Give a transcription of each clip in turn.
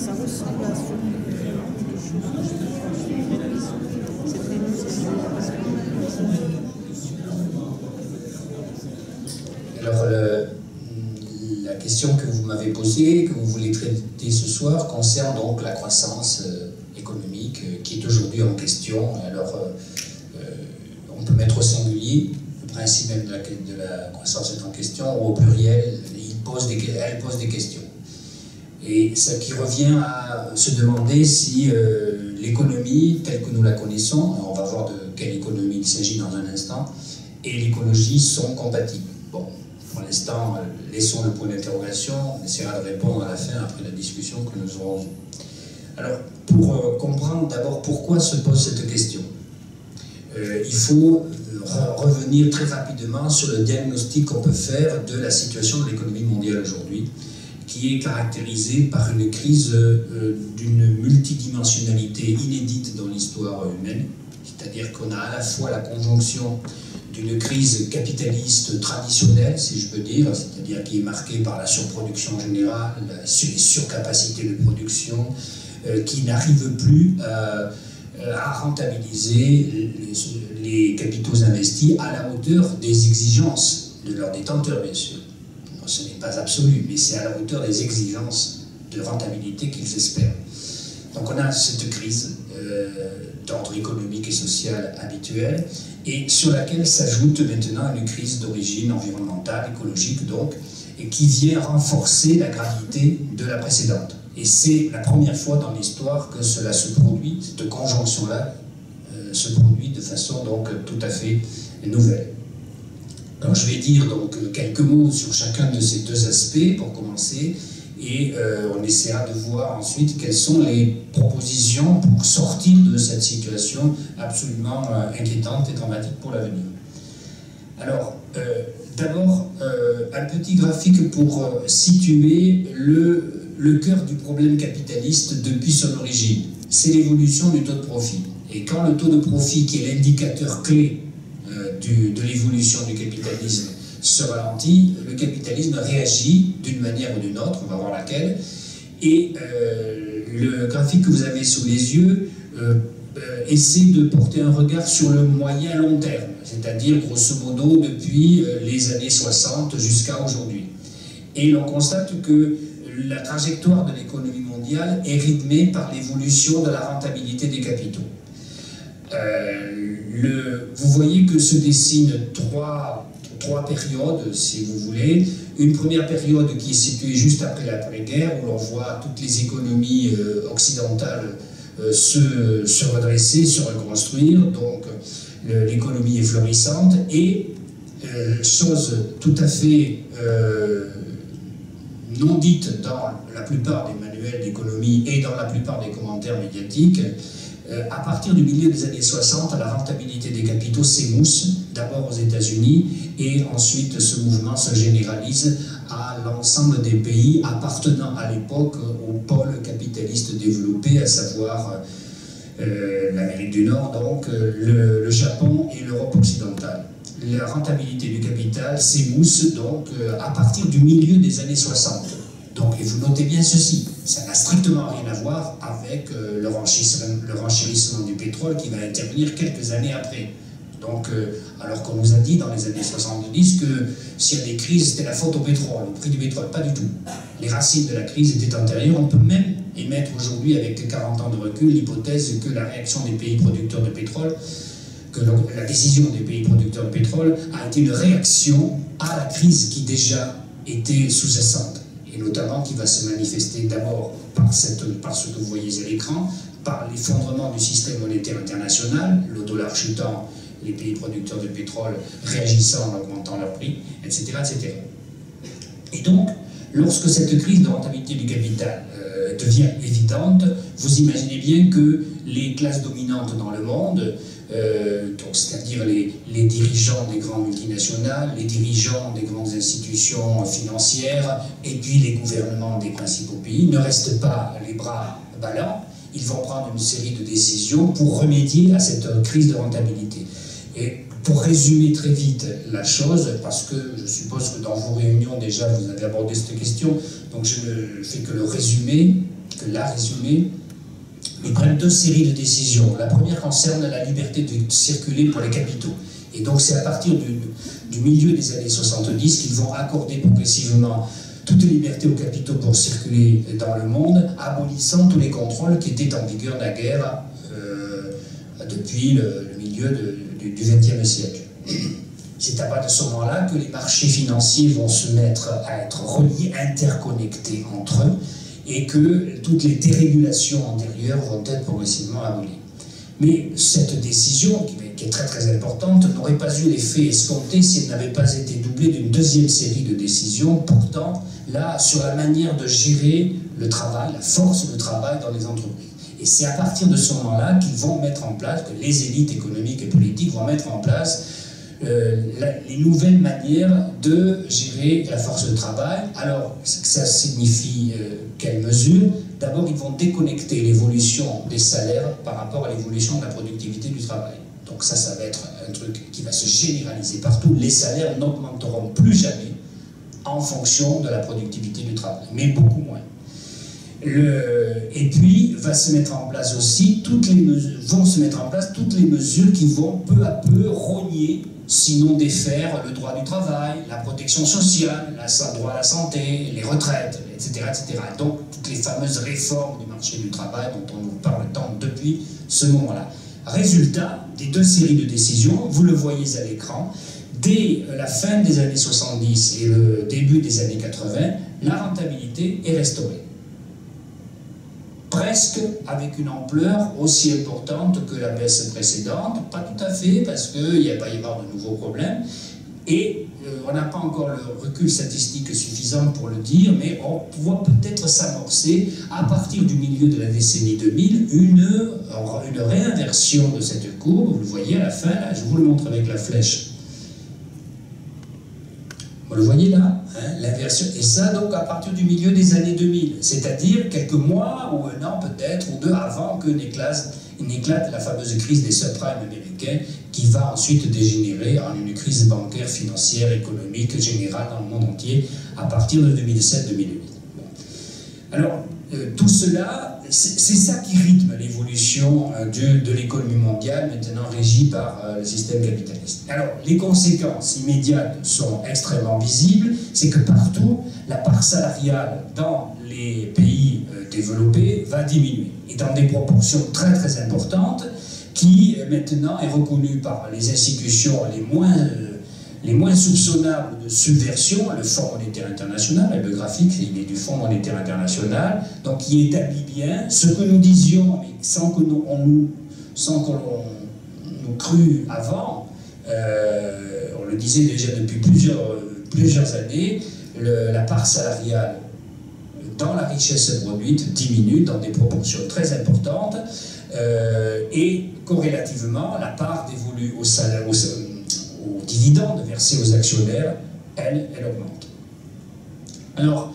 ça ressemble à ce Alors, la question que vous m'avez posée, que vous voulez traiter ce soir, concerne donc la croissance économique qui est aujourd'hui en question. Alors, on peut mettre au singulier, le principe même de la croissance est en question, ou au pluriel, elle pose des questions. Et ce qui revient à se demander si l'économie, telle que nous la connaissons, on va voir de quelle économie il s'agit dans un instant, et l'écologie sont compatibles. Bon, pour l'instant, laissons le point d'interrogation, on essaiera de répondre à la fin après la discussion que nous aurons eue. Alors, pour comprendre d'abord pourquoi se pose cette question, il faut revenir très rapidement sur le diagnostic qu'on peut faire de la situation de l'économie mondiale aujourd'hui, qui est caractérisée par une crise d'une multidimensionnalité inédite dans l'histoire humaine, c'est-à-dire qu'on a à la fois la conjonction d'une crise capitaliste traditionnelle, si je peux dire, c'est-à-dire qui est marquée par la surproduction générale, les surcapacités de production, qui n'arrive plus à rentabiliser les capitaux investis à la hauteur des exigences de leurs détenteurs, bien sûr. Non, ce n'est pas absolu, mais c'est à la hauteur des exigences de rentabilité qu'ils espèrent. Donc on a cette crise d'ordre économique et social habituelle, et sur laquelle s'ajoute maintenant une crise d'origine environnementale, écologique donc, et qui vient renforcer la gravité de la précédente. Et c'est la première fois dans l'histoire que cela se produit, cette conjonction-là se produit de façon donc tout à fait nouvelle. Alors je vais dire donc quelques mots sur chacun de ces deux aspects pour commencer, et on essaiera de voir ensuite quelles sont les propositions pour sortir de cette situation absolument inquiétante et dramatique pour l'avenir. Alors, d'abord, un petit graphique pour situer le cœur du problème capitaliste depuis son origine. C'est l'évolution du taux de profit. Et quand le taux de profit, qui est l'indicateur clé de l'évolution du capitalisme, se ralentit, le capitalisme réagit d'une manière ou d'une autre, on va voir laquelle, et le graphique que vous avez sous les yeux essaie de porter un regard sur le moyen long terme, c'est-à-dire grosso modo depuis les années 60 jusqu'à aujourd'hui. Et l'on constate que la trajectoire de l'économie mondiale est rythmée par l'évolution de la rentabilité des capitaux. Vous voyez que se dessinent trois périodes, si vous voulez. Une première période qui est située juste après l'après-guerre, où l'on voit toutes les économies occidentales se redresser, se reconstruire, donc l'économie est florissante, et chose tout à fait non dite dans la plupart des manuels d'économie et dans la plupart des commentaires médiatiques, à partir du milieu des années 60, la rentabilité des capitaux s'émousse, d'abord aux États-Unis, et ensuite ce mouvement se généralise à l'ensemble des pays appartenant à l'époque au pôle capitaliste développé, à savoir l'Amérique du Nord, donc le Japon et l'Europe occidentale. La rentabilité du capital s'émousse donc à partir du milieu des années 60. Donc, et vous notez bien ceci, ça n'a strictement rien à voir avec le renchérissement du pétrole qui va intervenir quelques années après. Donc, alors qu'on nous a dit dans les années 70 que s'il y a des crises, c'était la faute au pétrole, au prix du pétrole, pas du tout. Les racines de la crise étaient antérieures. On peut même émettre aujourd'hui, avec 40 ans de recul, l'hypothèse que la réaction des pays producteurs de pétrole, que la décision des pays producteurs de pétrole a été une réaction à la crise qui déjà était sous-jacente, et notamment qui va se manifester d'abord par ce que vous voyez à l'écran, par l'effondrement du système monétaire international, le dollar chutant, les pays producteurs de pétrole réagissant en augmentant leurs prix, etc., etc. Et donc, lorsque cette crise de rentabilité du capital devient évidente, vous imaginez bien que les classes dominantes dans le monde, c'est-à-dire les dirigeants des grandes multinationales, les dirigeants des grandes institutions financières, et puis les gouvernements des principaux pays, ne restent pas les bras ballants. Ils vont prendre une série de décisions pour remédier à cette crise de rentabilité. Et pour résumer très vite la chose, parce que je suppose que dans vos réunions déjà vous avez abordé cette question, donc je ne fais que le résumer, que l'a résumé, ils prennent deux séries de décisions. La première concerne la liberté de circuler pour les capitaux. Et donc c'est à partir du milieu des années 70 qu'ils vont accorder progressivement toute liberté aux capitaux pour circuler dans le monde, abolissant tous les contrôles qui étaient en vigueur naguère depuis le milieu du XXe siècle. C'est à partir de ce moment-là que les marchés financiers vont se mettre à être reliés, interconnectés entre eux, et que toutes les dérégulations antérieures vont être progressivement abolies. Mais cette décision, qui est très très importante, n'aurait pas eu l'effet escompté si elle n'avait pas été doublée d'une deuxième série de décisions portant là sur la manière de gérer le travail, la force de travail dans les entreprises. Et c'est à partir de ce moment-là qu'ils vont mettre en place, que les élites économiques et politiques vont mettre en place les nouvelles manières de gérer la force de travail. Alors, ça signifie quelle mesure? D'abord, ils vont déconnecter l'évolution des salaires par rapport à l'évolution de la productivité du travail. Donc ça va être un truc qui va se généraliser partout. Les salaires n'augmenteront plus jamais en fonction de la productivité du travail, mais beaucoup moins. Et puis, va se mettre en place aussi vont se mettre en place toutes les mesures qui vont peu à peu rogner, sinon défaire le droit du travail, la protection sociale, le droit à la santé, les retraites, etc., etc. Donc, toutes les fameuses réformes du marché du travail dont on nous parle tant depuis ce moment-là. Résultat des deux séries de décisions, vous le voyez à l'écran, dès la fin des années 70 et le début des années 80, la rentabilité est restaurée. Presque avec une ampleur aussi importante que la baisse précédente, pas tout à fait, parce qu'il va y avoir de nouveaux problèmes, et on n'a pas encore le recul statistique suffisant pour le dire, mais on voit peut-être s'amorcer, à partir du milieu de la décennie 2000, une réinversion de cette courbe. Vous le voyez à la fin, là, je vous le montre avec la flèche. Vous le voyez là, hein, l'inversion. Et ça, donc, à partir du milieu des années 2000, c'est-à-dire quelques mois ou un an peut-être, ou deux, avant que n'éclate la fameuse crise des subprimes américains, qui va ensuite dégénérer en une crise bancaire, financière, économique, générale dans le monde entier, à partir de 2007-2008. Bon. Alors, tout cela, c'est ça qui rythme l'évolution de l'économie mondiale, maintenant régie par le système capitaliste. Alors, les conséquences immédiates sont extrêmement visibles, c'est que partout, la part salariale dans les pays développés va diminuer, et dans des proportions très très importantes, qui maintenant est reconnue par les institutions les moins soupçonnables de subversion, le Fonds monétaire international, le graphique il est du Fonds monétaire international, donc qui établit bien ce que nous disions, mais sans que l'on nous crût avant, on le disait déjà depuis plusieurs années, la part salariale dans la richesse produite diminue dans des proportions très importantes, et corrélativement, la part dévolue aux dividendes versés aux actionnaire, elle augmente. Alors,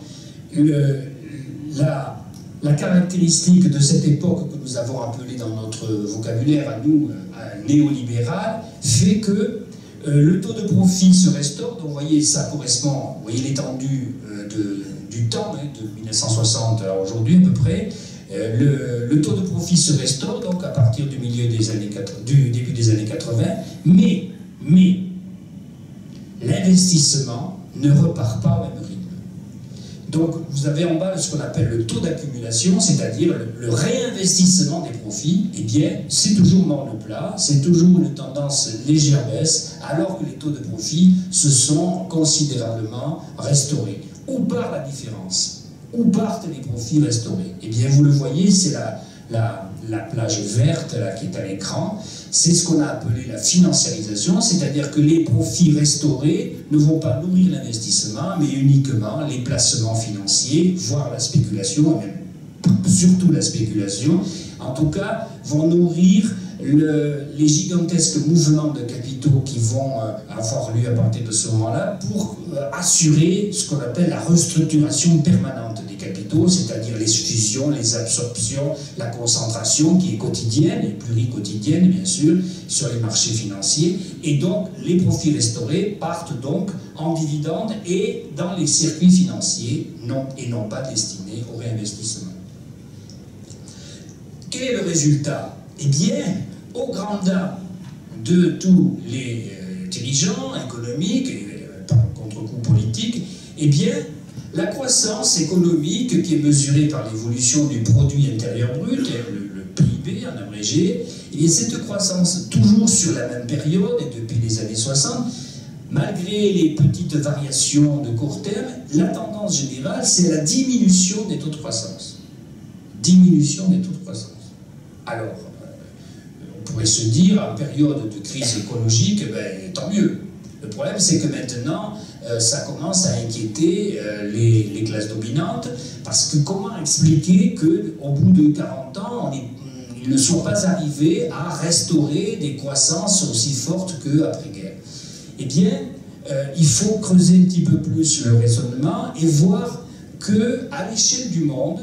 la caractéristique de cette époque que nous avons appelée dans notre vocabulaire à nous, néolibéral, fait que le taux de profit se restaure. Donc, vous voyez, ça correspond, vous voyez l'étendue du temps, hein, de 1960 à aujourd'hui à peu près. Le taux de profit se restaure donc à partir du début des années 80, mais l'investissement ne repart pas au même rythme. Donc vous avez en bas ce qu'on appelle le taux d'accumulation, c'est-à-dire le réinvestissement des profits. Eh bien, c'est toujours mort de plat, c'est toujours une tendance légère baisse, alors que les taux de profit se sont considérablement restaurés. Où part la différence? Où partent les profits restaurés? Eh bien, vous le voyez, c'est la plage verte là, qui est à l'écran. C'est ce qu'on a appelé la financiarisation, c'est-à-dire que les profits restaurés ne vont pas nourrir l'investissement, mais uniquement les placements financiers, voire la spéculation, et même surtout la spéculation, en tout cas, vont nourrir les gigantesques mouvements de capitaux qui vont avoir lieu à partir de ce moment-là pour assurer ce qu'on appelle la restructuration permanente des capitaux, c'est-à-dire les fusions, les absorptions, la concentration qui est quotidienne et pluriquotidienne bien sûr sur les marchés financiers, et donc les profits restaurés partent donc en dividendes et dans les circuits financiers et non pas destinés au réinvestissement. quel est le résultat? Eh bien, au grand dam de tous les dirigeants économiques, et par contre-coup politique, eh bien, la croissance économique qui est mesurée par l'évolution du produit intérieur brut, le PIB en abrégé, et cette croissance toujours sur la même période et depuis les années 60, malgré les petites variations de court terme, la tendance générale c'est la diminution des taux de croissance. Diminution des taux de croissance. Alors, on pourrait se dire, en période de crise écologique, ben, tant mieux. Le problème, c'est que maintenant, ça commence à inquiéter les classes dominantes, parce que comment expliquer qu'au bout de 40 ans, ils ne sont pas arrivés à restaurer des croissances aussi fortes qu'après-guerre? Eh bien, il faut creuser un petit peu plus le raisonnement et voir qu'à l'échelle du monde,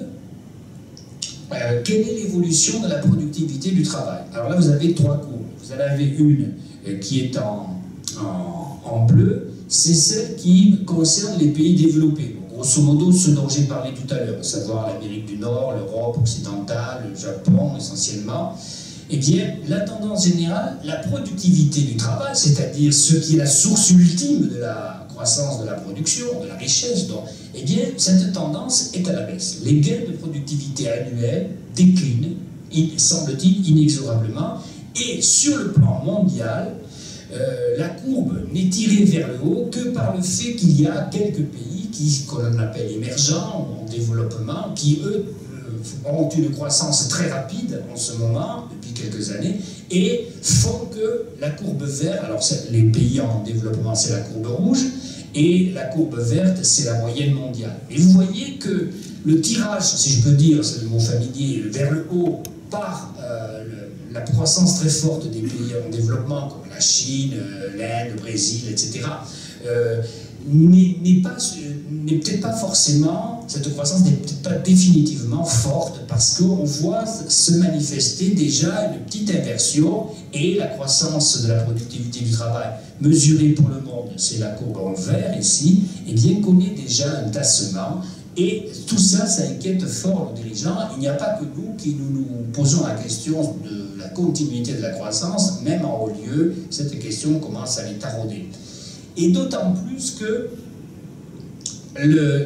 quelle est l'évolution de la productivité du travail? Alors là, vous avez trois courbes. Vous en avez une qui est en bleu, c'est celle qui concerne les pays développés. Donc, grosso modo, ce dont j'ai parlé tout à l'heure, à savoir l'Amérique du Nord, l'Europe occidentale, le Japon essentiellement. Eh bien, la tendance générale, la productivité du travail, c'est-à-dire ce qui est la source ultime de la croissance de la production, de la richesse, donc, eh bien, cette tendance est à la baisse. Les gains de productivité annuels déclinent, semble-t-il, inexorablement, et sur le plan mondial, la courbe n'est tirée vers le haut que par le fait qu'il y a quelques pays qu'on appelle émergents ou en développement, qui eux ont une croissance très rapide en ce moment, depuis quelques années, et font que la courbe verte, alors les pays en développement c'est la courbe rouge, et la courbe verte c'est la moyenne mondiale. Et vous voyez que le tirage, si je peux dire, c'est le mot familier, vers le haut, par la croissance très forte des pays en développement, comme la Chine, l'Inde, le Brésil, etc., n'est peut-être pas forcément, cette croissance n'est peut-être pas définitivement forte, parce qu'on voit se manifester déjà une petite inversion, et la croissance de la productivité du travail mesurée pour le monde, c'est la courbe en vert ici, et bien connaît déjà un tassement. Et tout ça, ça inquiète fort nos dirigeants. Il n'y a pas que nous qui nous posons la question de la continuité de la croissance, même en haut lieu, cette question commence à les tarauder. Et d'autant plus que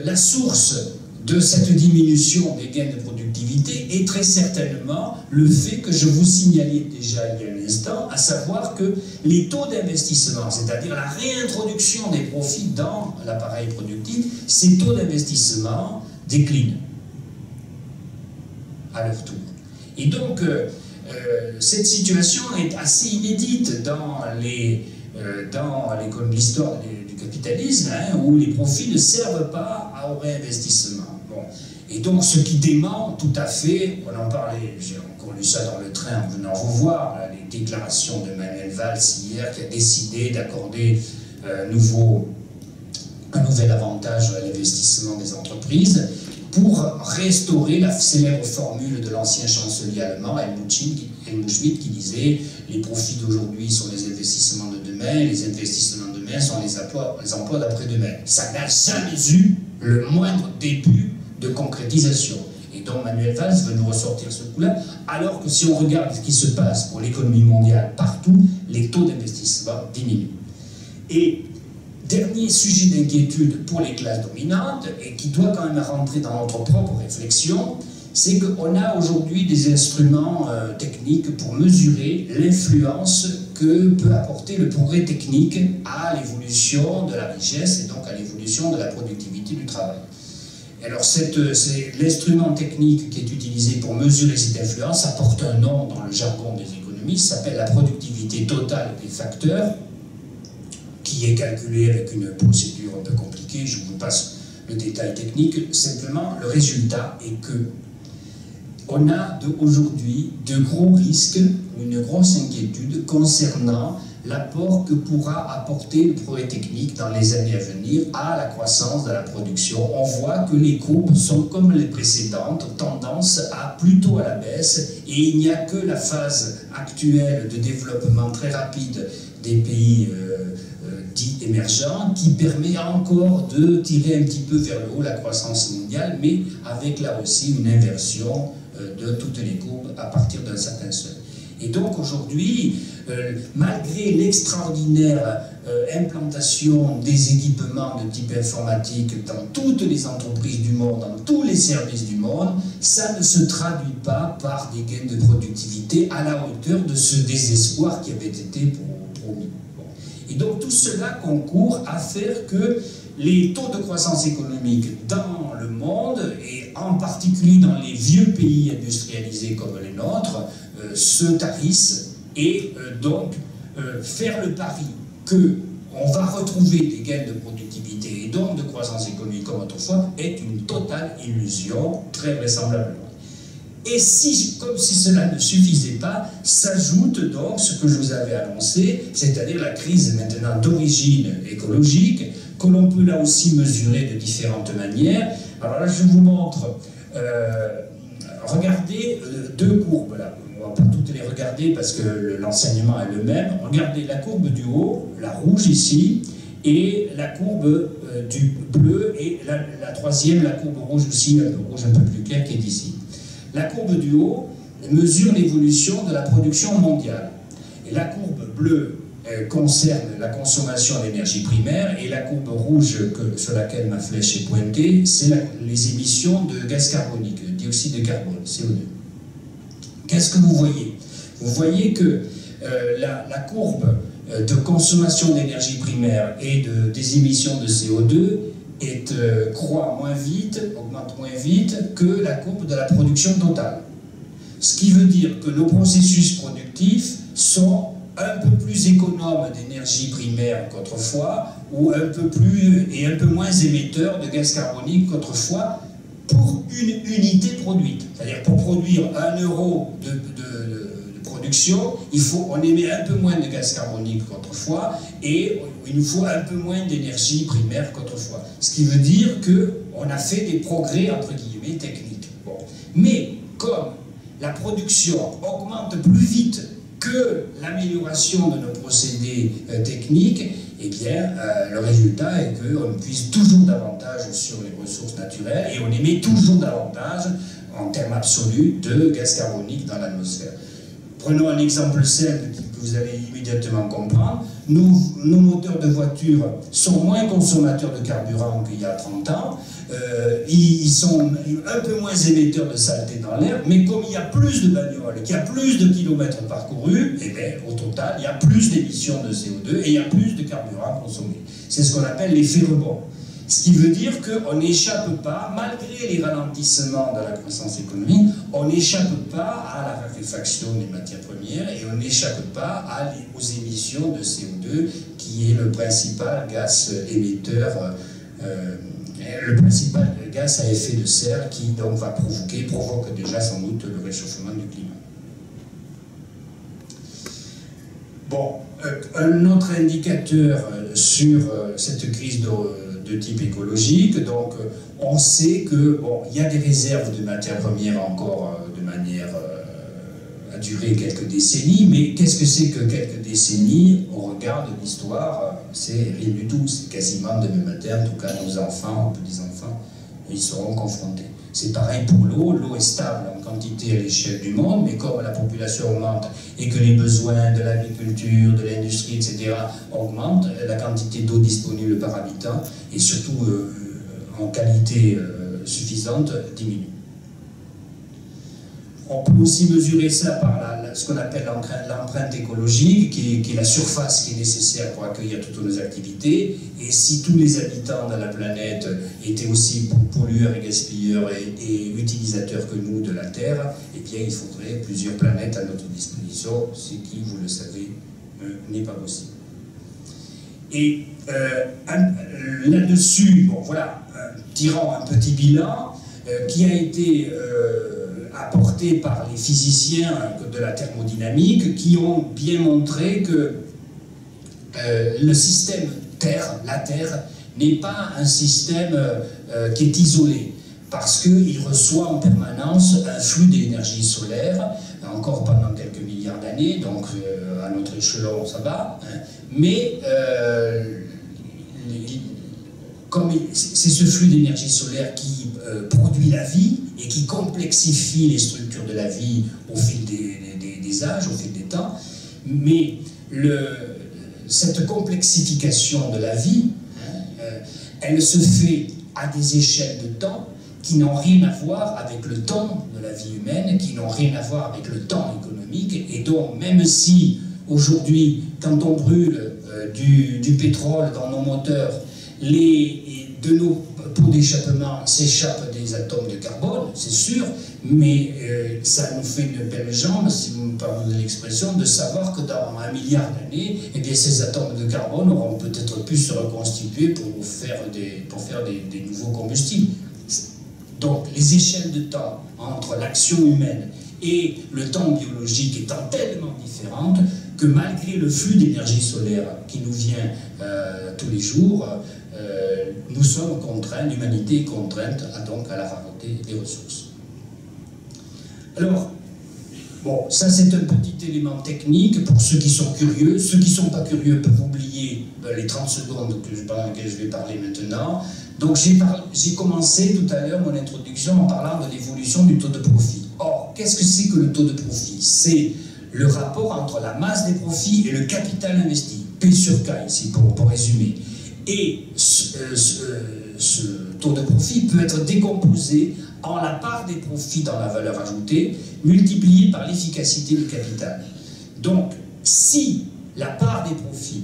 la source de cette diminution des gains de productivité est très certainement le fait que je vous signalais déjà il y a un instant, à savoir que les taux d'investissement, c'est-à-dire la réintroduction des profits dans l'appareil productif, ces taux d'investissement déclinent à leur tour. Et donc, cette situation est assez inédite dans l'histoire du capitalisme, hein, où les profits ne servent pas au réinvestissement. Bon. Et donc, ce qui dément tout à fait, on en parlait, j'ai encore lu ça dans le train en venant vous voir, là, les déclarations de Manuel Valls hier, qui a décidé d'accorder un nouvel avantage à l'investissement des entreprises pour restaurer la célèbre formule de l'ancien chancelier allemand, Helmut Schmidt, qui disait « Les profits d'aujourd'hui sont les investissements de demain, les investissements de demain sont les emplois d'après-demain. » Ça n'a jamais eu le moindre début de concrétisation. Et donc Manuel Valls veut nous ressortir ce coup-là, alors que si on regarde ce qui se passe pour l'économie mondiale partout, les taux d'investissement diminuent. Et dernier sujet d'inquiétude pour les classes dominantes, et qui doit quand même rentrer dans notre propre réflexion, c'est qu'on a aujourd'hui des instruments techniques pour mesurer l'influence que peut apporter le progrès technique à l'évolution de la richesse et donc à l'évolution de la productivité du travail. Alors l'instrument technique qui est utilisé pour mesurer cette influence apporte un nom dans le jargon des économistes, s'appelle la productivité totale des facteurs, qui est calculée avec une procédure un peu compliquée, je vous passe le détail technique. Simplement, le résultat est que on a aujourd'hui de gros risques, une grosse inquiétude concernant l'apport que pourra apporter le progrès technique dans les années à venir à la croissance de la production. On voit que les courbes sont comme les précédentes, tendance plutôt à la baisse, et il n'y a que la phase actuelle de développement très rapide des pays dits émergents qui permet encore de tirer un petit peu vers le haut la croissance mondiale, mais avec là aussi une inversion de toutes les courbes à partir d'un certain seuil. Et donc aujourd'hui, malgré l'extraordinaire implantation des équipements de type informatique dans toutes les entreprises du monde, dans tous les services du monde, ça ne se traduit pas par des gains de productivité à la hauteur de ce désespoir qui avait été promis. Et donc tout cela concourt à faire que les taux de croissance économique dans le monde, et en particulier dans les vieux pays industrialisés comme les nôtres, se tarissent, et donc faire le pari qu'on va retrouver des gains de productivité et donc de croissance économique comme autrefois est une totale illusion, très vraisemblablement. Et si, comme si cela ne suffisait pas, s'ajoute donc ce que je vous avais annoncé, c'est-à-dire la crise maintenant d'origine écologique, que l'on peut là aussi mesurer de différentes manières. Alors là, je vous montre, regardez deux courbes là. On ne va pas toutes les regarder parce que l'enseignement est le même. Regardez la courbe du haut, la rouge ici, et la courbe du bleu, et la troisième, la courbe rouge aussi, rouge un peu plus clair, qui est ici. La courbe du haut mesure l'évolution de la production mondiale. Et la courbe bleue concerne la consommation d'énergie primaire, et la courbe rouge sur laquelle ma flèche est pointée, c'est les émissions de gaz carbonique, de dioxyde de carbone, CO2. Qu'est-ce que vous voyez? Vous voyez que la courbe de consommation d'énergie primaire et des émissions de CO2 croît moins vite, augmente moins vite que la courbe de la production totale. Ce qui veut dire que nos processus productifs sont un peu plus économes d'énergie primaire qu'autrefois, ou un peu moins émetteurs de gaz carbonique qu'autrefois, pour une unité produite. C'est-à-dire pour produire 1 euro de production, on émet un peu moins de gaz carbonique qu'autrefois, et il nous faut un peu moins d'énergie primaire qu'autrefois. Ce qui veut dire qu'on a fait des progrès, entre guillemets, techniques. Bon. Mais comme la production augmente plus vite que l'amélioration de nos procédés techniques, eh bien, le résultat est qu'on puise toujours davantage sur les ressources naturelles, et on émet toujours davantage, en termes absolus, de gaz carbonique dans l'atmosphère. Prenons un exemple simple que vous allez immédiatement comprendre. Nos moteurs de voiture sont moins consommateurs de carburant qu'il y a 30 ans. Ils sont un peu moins émetteurs de saleté dans l'air, mais comme il y a plus de bagnoles, qu'il y a plus de kilomètres parcourus, eh bien, au total, il y a plus d'émissions de CO2 et il y a plus de carburant consommé. C'est ce qu'on appelle l'effet rebond. Ce qui veut dire qu'on n'échappe pas, malgré les ralentissements de la croissance économique, on n'échappe pas à la raréfaction des matières premières, et on n'échappe pas aux émissions de CO2, qui est le principal gaz émetteur, le principal gaz à effet de serre, qui donc provoque déjà sans doute le réchauffement du climat. Bon, un autre indicateur sur cette crise de type écologique, donc on sait que bon, il y a des réserves de matières premières encore de manière à durer quelques décennies, mais qu'est-ce que c'est que quelques décennies au regard de l'histoire? C'est rien du tout, c'est quasiment demain matin, en tout cas nos enfants, nos petits-enfants, ils seront confrontés. C'est pareil pour l'eau, l'eau est stable en quantité à l'échelle du monde, mais comme la population augmente et que les besoins de l'agriculture, de l'industrie, etc. augmentent, la quantité d'eau disponible par habitant, et surtout en qualité suffisante, diminue. On peut aussi mesurer ça par ce qu'on appelle l'empreinte écologique, qui est la surface qui est nécessaire pour accueillir toutes nos activités. Et si tous les habitants de la planète étaient aussi pollueurs et gaspilleurs et utilisateurs que nous de la Terre, eh bien il faudrait plusieurs planètes à notre disposition, ce qui, vous le savez, n'est pas possible. Et là-dessus, bon voilà, tirant un petit bilan qui a été apporté par les physiciens de la thermodynamique, qui ont bien montré que le système Terre, la Terre, n'est pas un système qui est isolé, parce qu'il reçoit en permanence un flux d'énergie solaire, encore pendant quelques milliards d'années, donc à notre échelon ça va, hein, mais comme c'est ce flux d'énergie solaire qui produit la vie et qui complexifie les structures de la vie au fil des âges, au fil des temps, mais cette complexification de la vie, elle se fait à des échelles de temps qui n'ont rien à voir avec le temps de la vie humaine, qui n'ont rien à voir avec le temps économique, et donc même si aujourd'hui, quand on brûle du pétrole dans nos moteurs, de nos pots d'échappement s'échappent des atomes de carbone, c'est sûr, mais ça nous fait une belle jambe, si vous me parlez de l'expression, de savoir que dans 1 milliard d'années, eh bien, ces atomes de carbone auront peut-être pu se reconstituer pour faire des nouveaux combustibles. Donc les échelles de temps entre l'action humaine et le temps biologique étant tellement différentes que malgré le flux d'énergie solaire qui nous vient tous les jours, nous sommes contraints, l'humanité est contrainte à la rareté des ressources. Alors, bon, ça c'est un petit élément technique pour ceux qui sont curieux. Ceux qui ne sont pas curieux peuvent oublier les 30 secondes dans lesquelles je vais parler maintenant. Donc j'ai commencé tout à l'heure mon introduction en parlant de l'évolution du taux de profit. Or, qu'est-ce que c'est que le taux de profit? C'est le rapport entre la masse des profits et le capital investi. P sur K ici, pour résumer. Et ce taux de profit peut être décomposé en la part des profits dans la valeur ajoutée multipliée par l'efficacité du capital. Donc, si la part des profits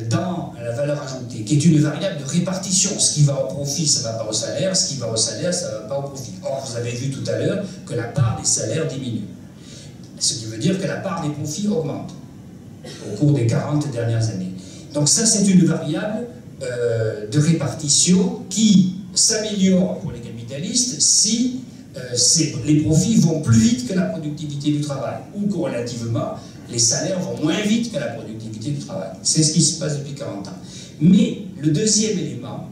dans la valeur ajoutée, qui est une variable de répartition, ce qui va au profit, ça ne va pas au salaire, ce qui va au salaire, ça ne va pas au profit. Or, vous avez vu tout à l'heure que la part des salaires diminue. Ce qui veut dire que la part des profits augmente au cours des 40 dernières années. Donc ça, c'est une variable de répartition qui s'améliore pour les capitalistes si les profits vont plus vite que la productivité du travail, ou corrélativement, les salaires vont moins vite que la productivité du travail. C'est ce qui se passe depuis 40 ans. Mais le deuxième élément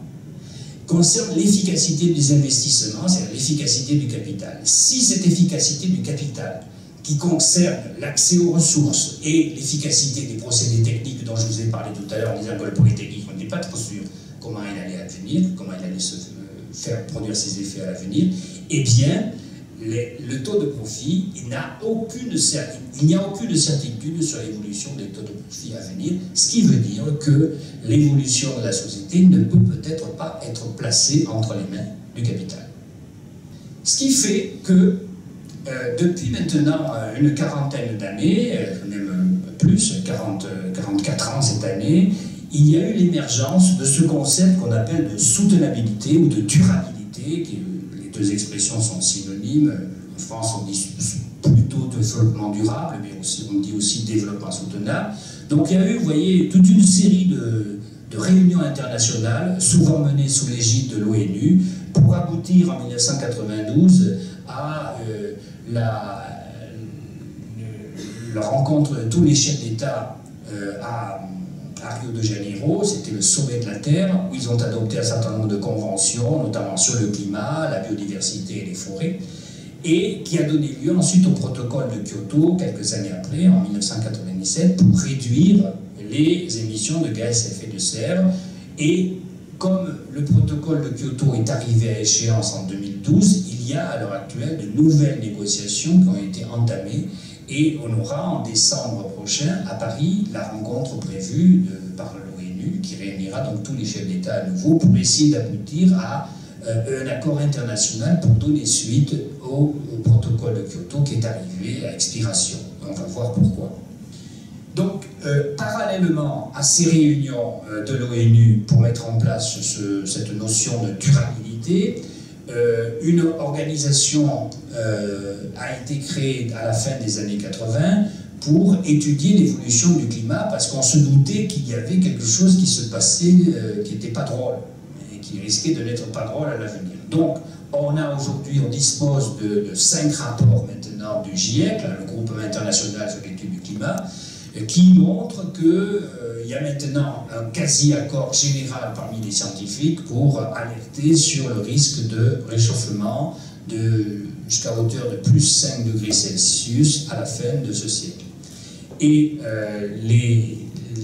concerne l'efficacité des investissements, c'est-à-dire l'efficacité du capital. Si cette efficacité du capital, qui concerne l'accès aux ressources et l'efficacité des procédés techniques dont je vous ai parlé tout à l'heure en disant que le polytechnique, on n'est pas trop sûr comment il allait advenir, comment il allait se faire produire ses effets à l'avenir, eh bien, le taux de profit, il n'y a aucune certitude sur l'évolution des taux de profit à venir, ce qui veut dire que l'évolution de la société ne peut peut-être pas être placée entre les mains du capital. Ce qui fait que depuis maintenant une quarantaine d'années, même plus, 44 ans cette année, il y a eu l'émergence de ce concept qu'on appelle de soutenabilité ou de durabilité, les deux expressions sont synonymes. En France, on dit plutôt développement durable, mais aussi, on dit aussi développement soutenable. Donc il y a eu, vous voyez, toute une série de réunions internationales, souvent menées sous l'égide de l'ONU, pour aboutir en 1992 à la rencontre de tous les chefs d'État à Rio de Janeiro. C'était le sommet de la Terre, où ils ont adopté un certain nombre de conventions, notamment sur le climat, la biodiversité et les forêts, et qui a donné lieu ensuite au protocole de Kyoto, quelques années après, en 1997, pour réduire les émissions de gaz à effet de serre. Et comme le protocole de Kyoto est arrivé à échéance en 2012, il y a à l'heure actuelle de nouvelles négociations qui ont été entamées, et on aura en décembre prochain à Paris la rencontre prévue par l'ONU qui réunira donc tous les chefs d'État à nouveau pour essayer d'aboutir à un accord international pour donner suite au protocole de Kyoto qui est arrivé à expiration. On va voir pourquoi. Donc, parallèlement à ces réunions de l'ONU pour mettre en place cette notion de durabilité, une organisation a été créée à la fin des années 80 pour étudier l'évolution du climat, parce qu'on se doutait qu'il y avait quelque chose qui se passait qui n'était pas drôle, et qui risquait de n'être pas drôle à l'avenir. Donc, on dispose de 5 rapports maintenant du GIEC, le Groupement international sur l'étude du climat, qui montre qu'il y a maintenant un quasi-accord général parmi les scientifiques pour alerter sur le risque de réchauffement jusqu'à hauteur de plus 5 degrés Celsius à la fin de ce siècle. Et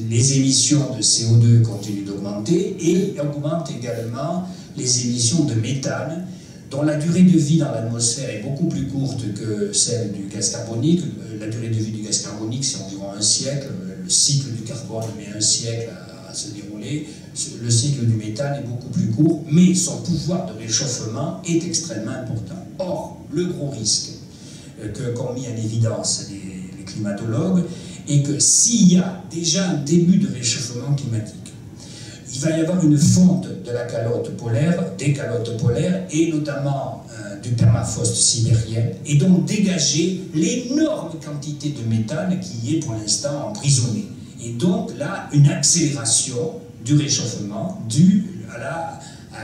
les émissions de CO2 continuent d'augmenter et augmentent également les émissions de méthane, dont la durée de vie dans l'atmosphère est beaucoup plus courte que celle du gaz carbonique. La durée de vie du gaz carbonique, c'est environ un siècle. Le cycle du carbone met un siècle à se dérouler. Le cycle du méthane est beaucoup plus court, mais son pouvoir de réchauffement est extrêmement important. Or, le gros risque qu'ont mis en évidence les climatologues est que s'il y a déjà un début de réchauffement climatique, il va y avoir une fonte de la calotte polaire, des calottes polaires, et notamment du permafrost sibérien, et donc dégager l'énorme quantité de méthane qui est pour l'instant emprisonnée. Et donc là, une accélération du réchauffement due à la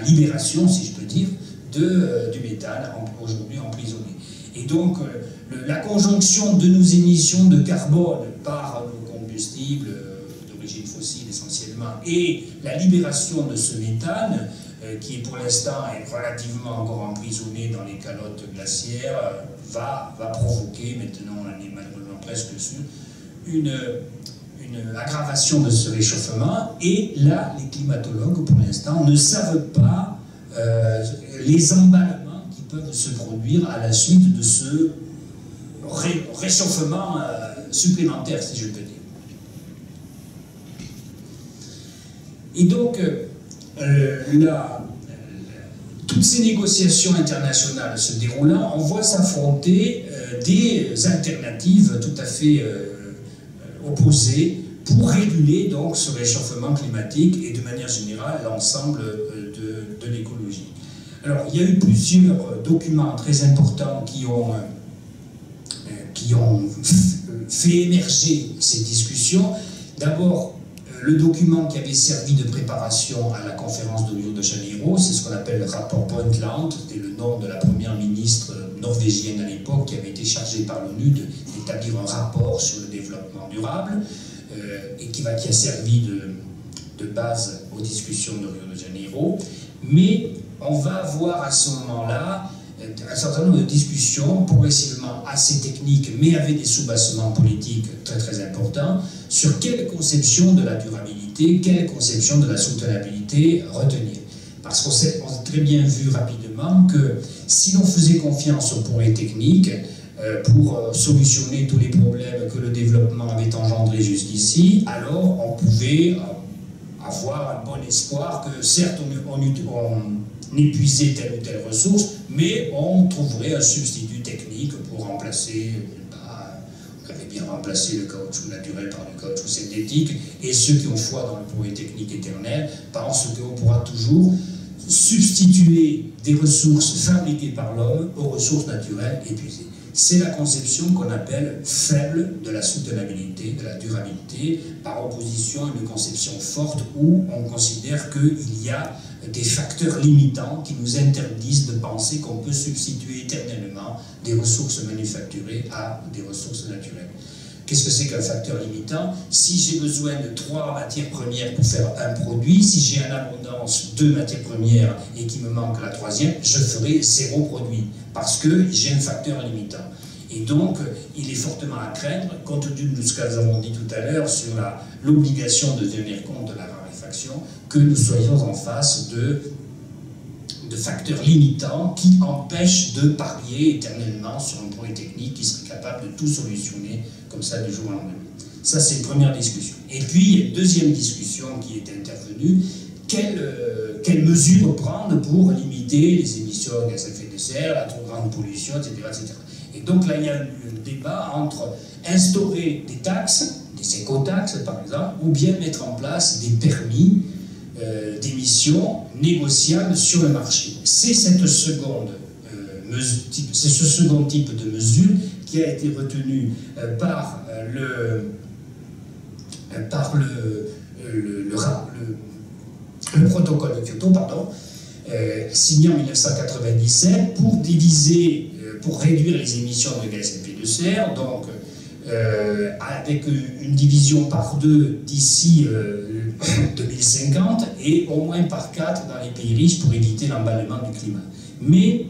libération, si je peux dire, du méthane aujourd'hui emprisonné. Et donc, la conjonction de nos émissions de carbone par nos combustibles d'origine fossile essentiellement, et la libération de ce méthane, qui pour l'instant est relativement encore emprisonné dans les calottes glaciaires, va provoquer, maintenant on en est malheureusement presque sûr, une aggravation de ce réchauffement. Et là, les climatologues pour l'instant ne savent pas les emballements qui peuvent se produire à la suite de ce réchauffement supplémentaire, si je peux dire. Et donc, toutes ces négociations internationales se déroulant, on voit s'affronter des alternatives tout à fait opposées pour réguler donc ce réchauffement climatique et de manière générale l'ensemble de l'écologie. Alors, il y a eu plusieurs documents très importants qui ont fait émerger ces discussions. D'abord, le document qui avait servi de préparation à la conférence de Rio de Janeiro, c'est ce qu'on appelle le rapport Brundtland, c'était le nom de la première ministre norvégienne à l'époque qui avait été chargée par l'ONU d'établir un rapport sur le développement durable et qui a servi de base aux discussions de Rio de Janeiro. Mais on va avoir à ce moment-là un certain nombre de discussions progressivement assez techniques, mais avec des soubassements politiques très très importants, sur quelle conception de la durabilité, quelle conception de la soutenabilité retenir. Parce qu'on s'est très bien vu rapidement que si l'on faisait confiance aux progrès techniques pour solutionner tous les problèmes que le développement avait engendrés jusqu'ici, alors on pouvait avoir un bon espoir que certes on épuisait telle ou telle ressource, mais on trouverait un substitut technique pour remplacer, on avait bien remplacé le caoutchouc naturel par le caoutchouc synthétique, et ceux qui ont foi dans le progrès technique éternel pensent qu'on pourra toujours substituer des ressources fabriquées par l'homme aux ressources naturelles épuisées. C'est la conception qu'on appelle faible de la soutenabilité, de la durabilité, par opposition à une conception forte où on considère qu'il y a des facteurs limitants qui nous interdisent de penser qu'on peut substituer éternellement des ressources manufacturées à des ressources naturelles. Qu'est-ce que c'est qu'un facteur limitant? Si j'ai besoin de 3 matières premières pour faire un produit, si j'ai en abondance 2 matières premières et qu'il me manque la 3e, je ferai 0 produit, parce que j'ai un facteur limitant. Et donc, il est fortement à craindre, compte tenu de ce que nous avons dit tout à l'heure sur l'obligation de tenir compte de la raréfaction, que nous soyons en face de facteurs limitants qui empêchent de parier éternellement sur un progrès technique qui serait capable de tout solutionner comme ça du jour au lendemain. Ça, c'est une première discussion. Et puis, il y a une deuxième discussion qui est intervenue. Quelles mesures prendre pour limiter les émissions de gaz à effet de serre, la trop grande pollution, etc., etc. Et donc là, il y a un débat entre instaurer des taxes, des écotaxes par exemple, ou bien mettre en place des permis d'émissions négociables sur le marché. C'est ce second type de mesure qui a été retenu par le protocole de Kyoto, signé en 1997 pour réduire les émissions de gaz à effet de serre, donc avec une division par 2 d'ici 2050 et au moins par 4 dans les pays riches pour éviter l'emballement du climat. Mais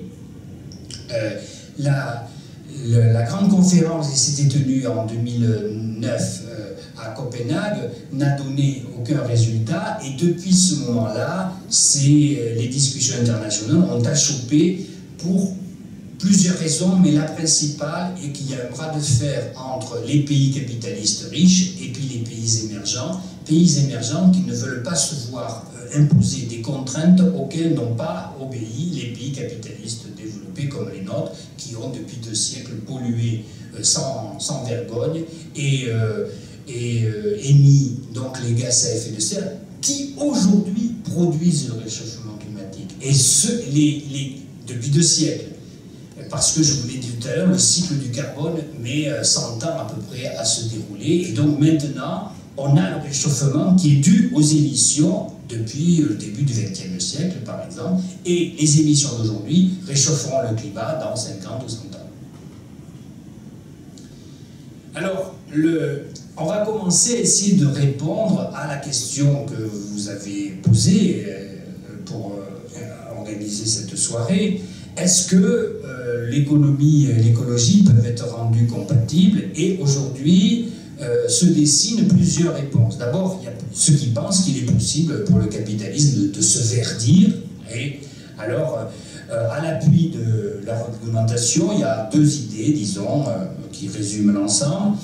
la grande conférence qui s'était tenue en 2009 à Copenhague n'a donné aucun résultat, et depuis ce moment-là, les discussions internationales ont achoppé pour plusieurs raisons, mais la principale est qu'il y a un bras de fer entre les pays capitalistes riches et puis les pays émergents qui ne veulent pas se voir imposer des contraintes auxquelles n'ont pas obéi les pays capitalistes développés comme les nôtres, qui ont depuis 2 siècles pollué sans vergogne et émis donc les gaz à effet de serre qui aujourd'hui produisent le réchauffement climatique. Et depuis 2 siècles. Parce que, je vous l'ai dit tout à l'heure, le cycle du carbone met 100 ans à peu près à se dérouler. Et donc maintenant, on a le réchauffement qui est dû aux émissions depuis le début du XXe siècle, par exemple. Et les émissions d'aujourd'hui réchaufferont le climat dans 50 ou 100 ans. Alors, on va commencer à essayer de répondre à la question que vous avez posée pour organiser cette soirée. Est-ce que l'économie et l'écologie peuvent être rendues compatibles? Et aujourd'hui, se dessinent plusieurs réponses. D'abord, il y a ceux qui pensent qu'il est possible pour le capitalisme de se verdir. Et alors, à l'appui de leur argumentation, il y a 2 idées, disons, qui résument l'ensemble.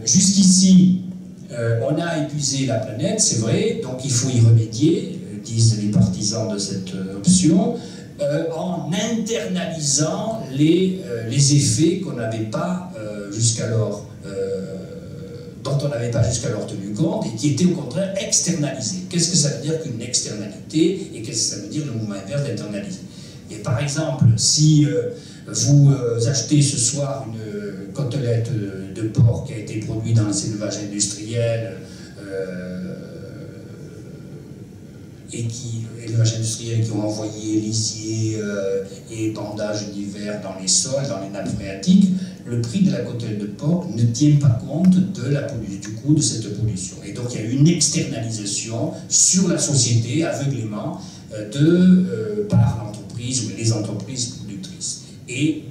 Jusqu'ici, on a épuisé la planète, c'est vrai, donc il faut y remédier, disent les partisans de cette option, en internalisant les effets qu'on n'avait pas jusqu'alors, dont on n'avait pas jusqu'alors tenu compte, et qui étaient au contraire externalisés. Qu'est-ce que ça veut dire qu'une externalité, et qu'est-ce que ça veut dire le mouvement inverse d'internaliser? Et par exemple, si vous achetez ce soir une côtelette de porc qui a été produite dans les élevages industriels, élevages industriels qui ont envoyé lisier et bandages d'hiver dans les sols, dans les nappes phréatiques, le prix de la côtelette de porc ne tient pas compte du coût de cette pollution. Et donc il y a une externalisation sur la société, aveuglément, par l'entreprise ou les entreprises productrices. Et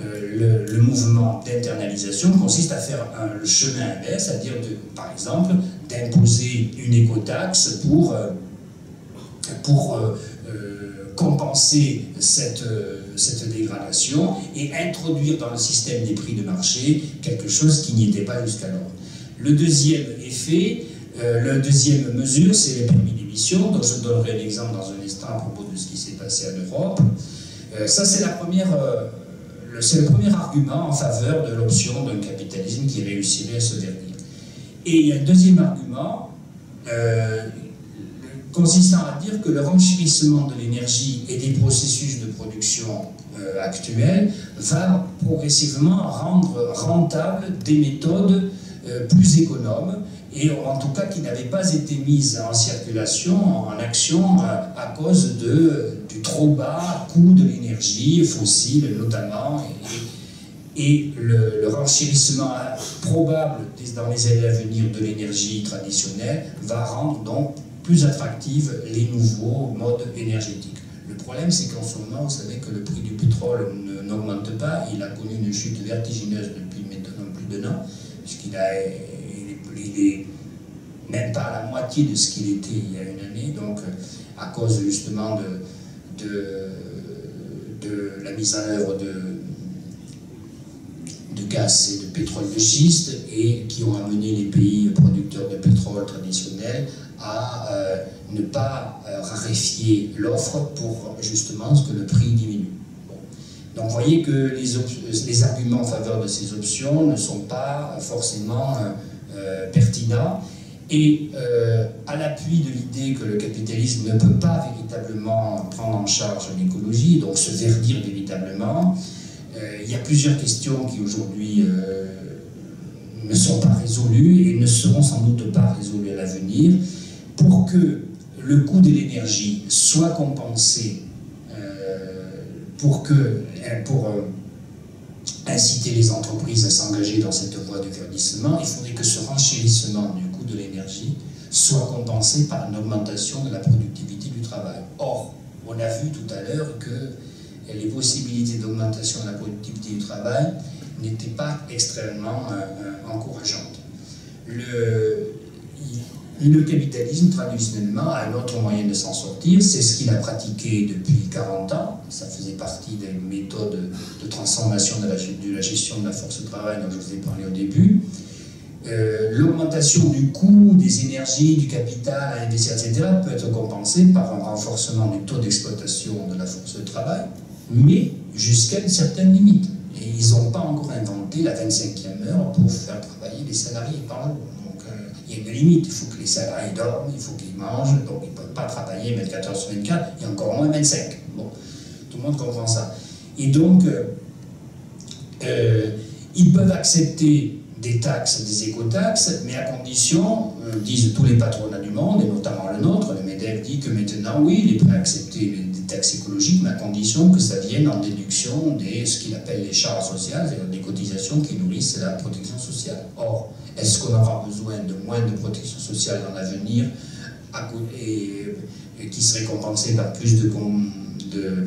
le mouvement d'internalisation consiste à faire le chemin inverse, c'est-à-dire, par exemple, d'imposer une écotaxe pour compenser cette dégradation et introduire dans le système des prix de marché quelque chose qui n'y était pas jusqu'alors. Le deuxième effet, la deuxième mesure, c'est les permis d'émission, dont je donnerai l'exemple dans un instant à propos de ce qui s'est passé en Europe. Ça, c'est le premier argument en faveur de l'option d'un capitalisme qui réussirait à se verdir. Et il y a un deuxième argument consistant à dire que le renchérissement de l'énergie et des processus de production actuels va progressivement rendre rentables des méthodes plus économes, et en tout cas qui n'avaient pas été mises en circulation, en action, à cause du trop bas coût de l'énergie fossile notamment, et le renchérissement probable dans les années à venir de l'énergie traditionnelle va rendre donc plus attractives les nouveaux modes énergétiques. Le problème, c'est qu'en ce moment, vous savez que le prix du pétrole n'augmente pas. Il a connu une chute vertigineuse depuis maintenant plus d'1 an, puisqu'il est même pas à la moitié de ce qu'il était il y a une année, donc à cause justement de la mise en œuvre de gaz et de pétrole de schiste, et qui ont amené les pays producteurs de pétrole traditionnels à ne pas raréfier l'offre pour justement que le prix diminue. Bon. Donc vous voyez que les arguments en faveur de ces options ne sont pas forcément pertinents, et à l'appui de l'idée que le capitalisme ne peut pas véritablement prendre en charge l'écologie, donc se verdir véritablement, il y a plusieurs questions qui aujourd'hui ne sont pas résolues et ne seront sans doute pas résolues à l'avenir. Pour que le coût de l'énergie soit compensé, pour inciter les entreprises à s'engager dans cette voie de verdissement, il faudrait que ce renchérissement du coût de l'énergie soit compensé par une augmentation de la productivité du travail. Or, on a vu tout à l'heure que les possibilités d'augmentation de la productivité du travail n'étaient pas extrêmement encourageantes. Le capitalisme, traditionnellement, a un autre moyen de s'en sortir, c'est ce qu'il a pratiqué depuis 40 ans, ça faisait partie des méthodes de transformation de la gestion de la force de travail dont je vous ai parlé au début. L'augmentation du coût des énergies, du capital à investir, etc., peut être compensée par un renforcement du taux d'exploitation de la force de travail, mais jusqu'à une certaine limite. Et ils n'ont pas encore inventé la 25e heure pour faire travailler les salariés par jour. Donc il y a une limite, il faut que les salariés dorment, il faut qu'ils mangent, donc ils ne peuvent pas travailler 24 heures sur 24, et encore moins 25. Bon, tout le monde comprend ça. Et donc, ils peuvent accepter des taxes, des écotaxes, mais à condition, disent tous les patronats du monde, et notamment le nôtre, le MEDEF dit que maintenant, oui, il est prêt à accepter des taxes écologiques, mais à condition que ça vienne en déduction de ce qu'il appelle les charges sociales, c'est-à-dire des cotisations qui nourrissent la protection sociale. Or, est-ce qu'on aura besoin de moins de protection sociale dans l'avenir et qui serait compensée par plus de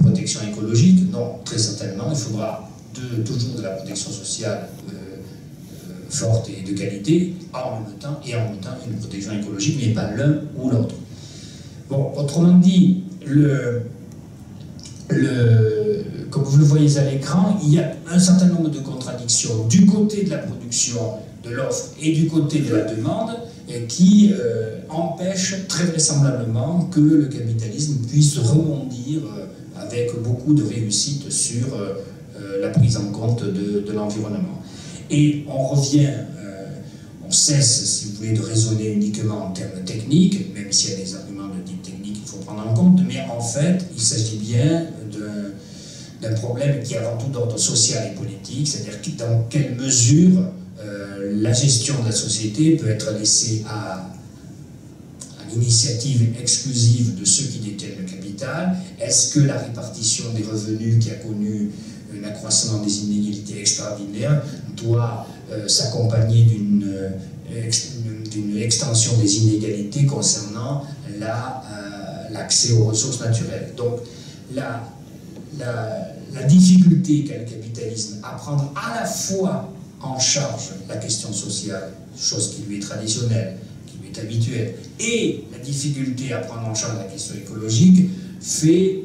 protection écologique? Non, très certainement, il faudra toujours de la protection sociale forte et de qualité, en même temps une protection écologique, mais pas l'un ou l'autre. Bon, autrement dit, comme vous le voyez à l'écran, il y a un certain nombre de contradictions du côté de la production, de l'offre, et du côté de la demande, qui empêchent très vraisemblablement que le capitalisme puisse rebondir avec beaucoup de réussite sur la prise en compte de l'environnement. Et on revient, on cesse, si vous voulez, de raisonner uniquement en termes techniques, même s'il y a des arguments de type technique qu'il faut prendre en compte, mais en fait, il s'agit bien d'un problème qui est avant tout d'ordre social et politique, c'est-à-dire dans quelle mesure la gestion de la société peut être laissée à l'initiative exclusive de ceux qui détiennent le capital. Est-ce que la répartition des revenus qui a connu un accroissement des inégalités extraordinaires doit s'accompagner d'une extension des inégalités concernant l'accès aux ressources naturelles? Donc la difficulté qu'a le capitalisme à prendre à la fois en charge la question sociale, chose qui lui est traditionnelle, qui lui est habituelle, et la difficulté à prendre en charge la question écologique fait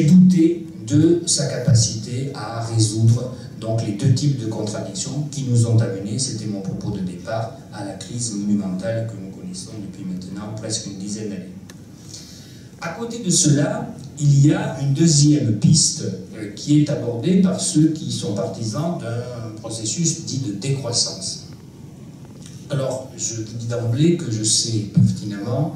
douter de sa capacité à résoudre donc les deux types de contradictions qui nous ont amenés, c'était mon propos de départ, à la crise monumentale que nous connaissons depuis maintenant presque une dizaine d'années. À côté de cela, il y a une deuxième piste qui est abordée par ceux qui sont partisans d'un processus dit de décroissance. Alors, je vous dis d'emblée que je sais pertinemment,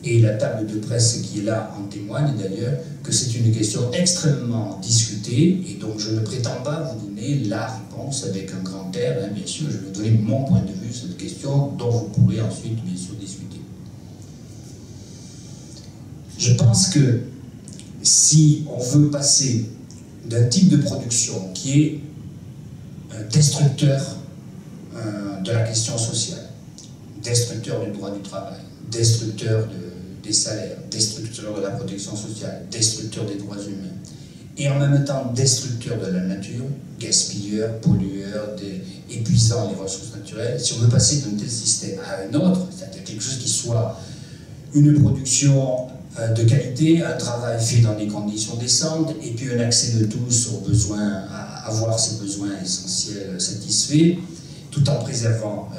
et la table de presse qui est là en témoigne d'ailleurs, que c'est une question extrêmement discutée, et donc je ne prétends pas vous donner la réponse avec un grand air, hein, bien sûr, je vais donner mon point de vue sur cette question, dont vous pourrez ensuite, bien sûr, discuter. Je pense que si on veut passer d'un type de production qui est destructeur de la question sociale, destructeur du droit du travail, destructeur des salaires, destructeur de la protection sociale, destructeur des droits humains, et en même temps destructeur de la nature, gaspilleur, pollueur, épuisant les ressources naturelles, si on veut passer d'un tel système à un autre, c'est-à-dire quelque chose qui soit une production de qualité, un travail fait dans des conditions décentes, et puis un accès de tous aux besoins, à avoir ses besoins essentiels satisfaits, tout en préservant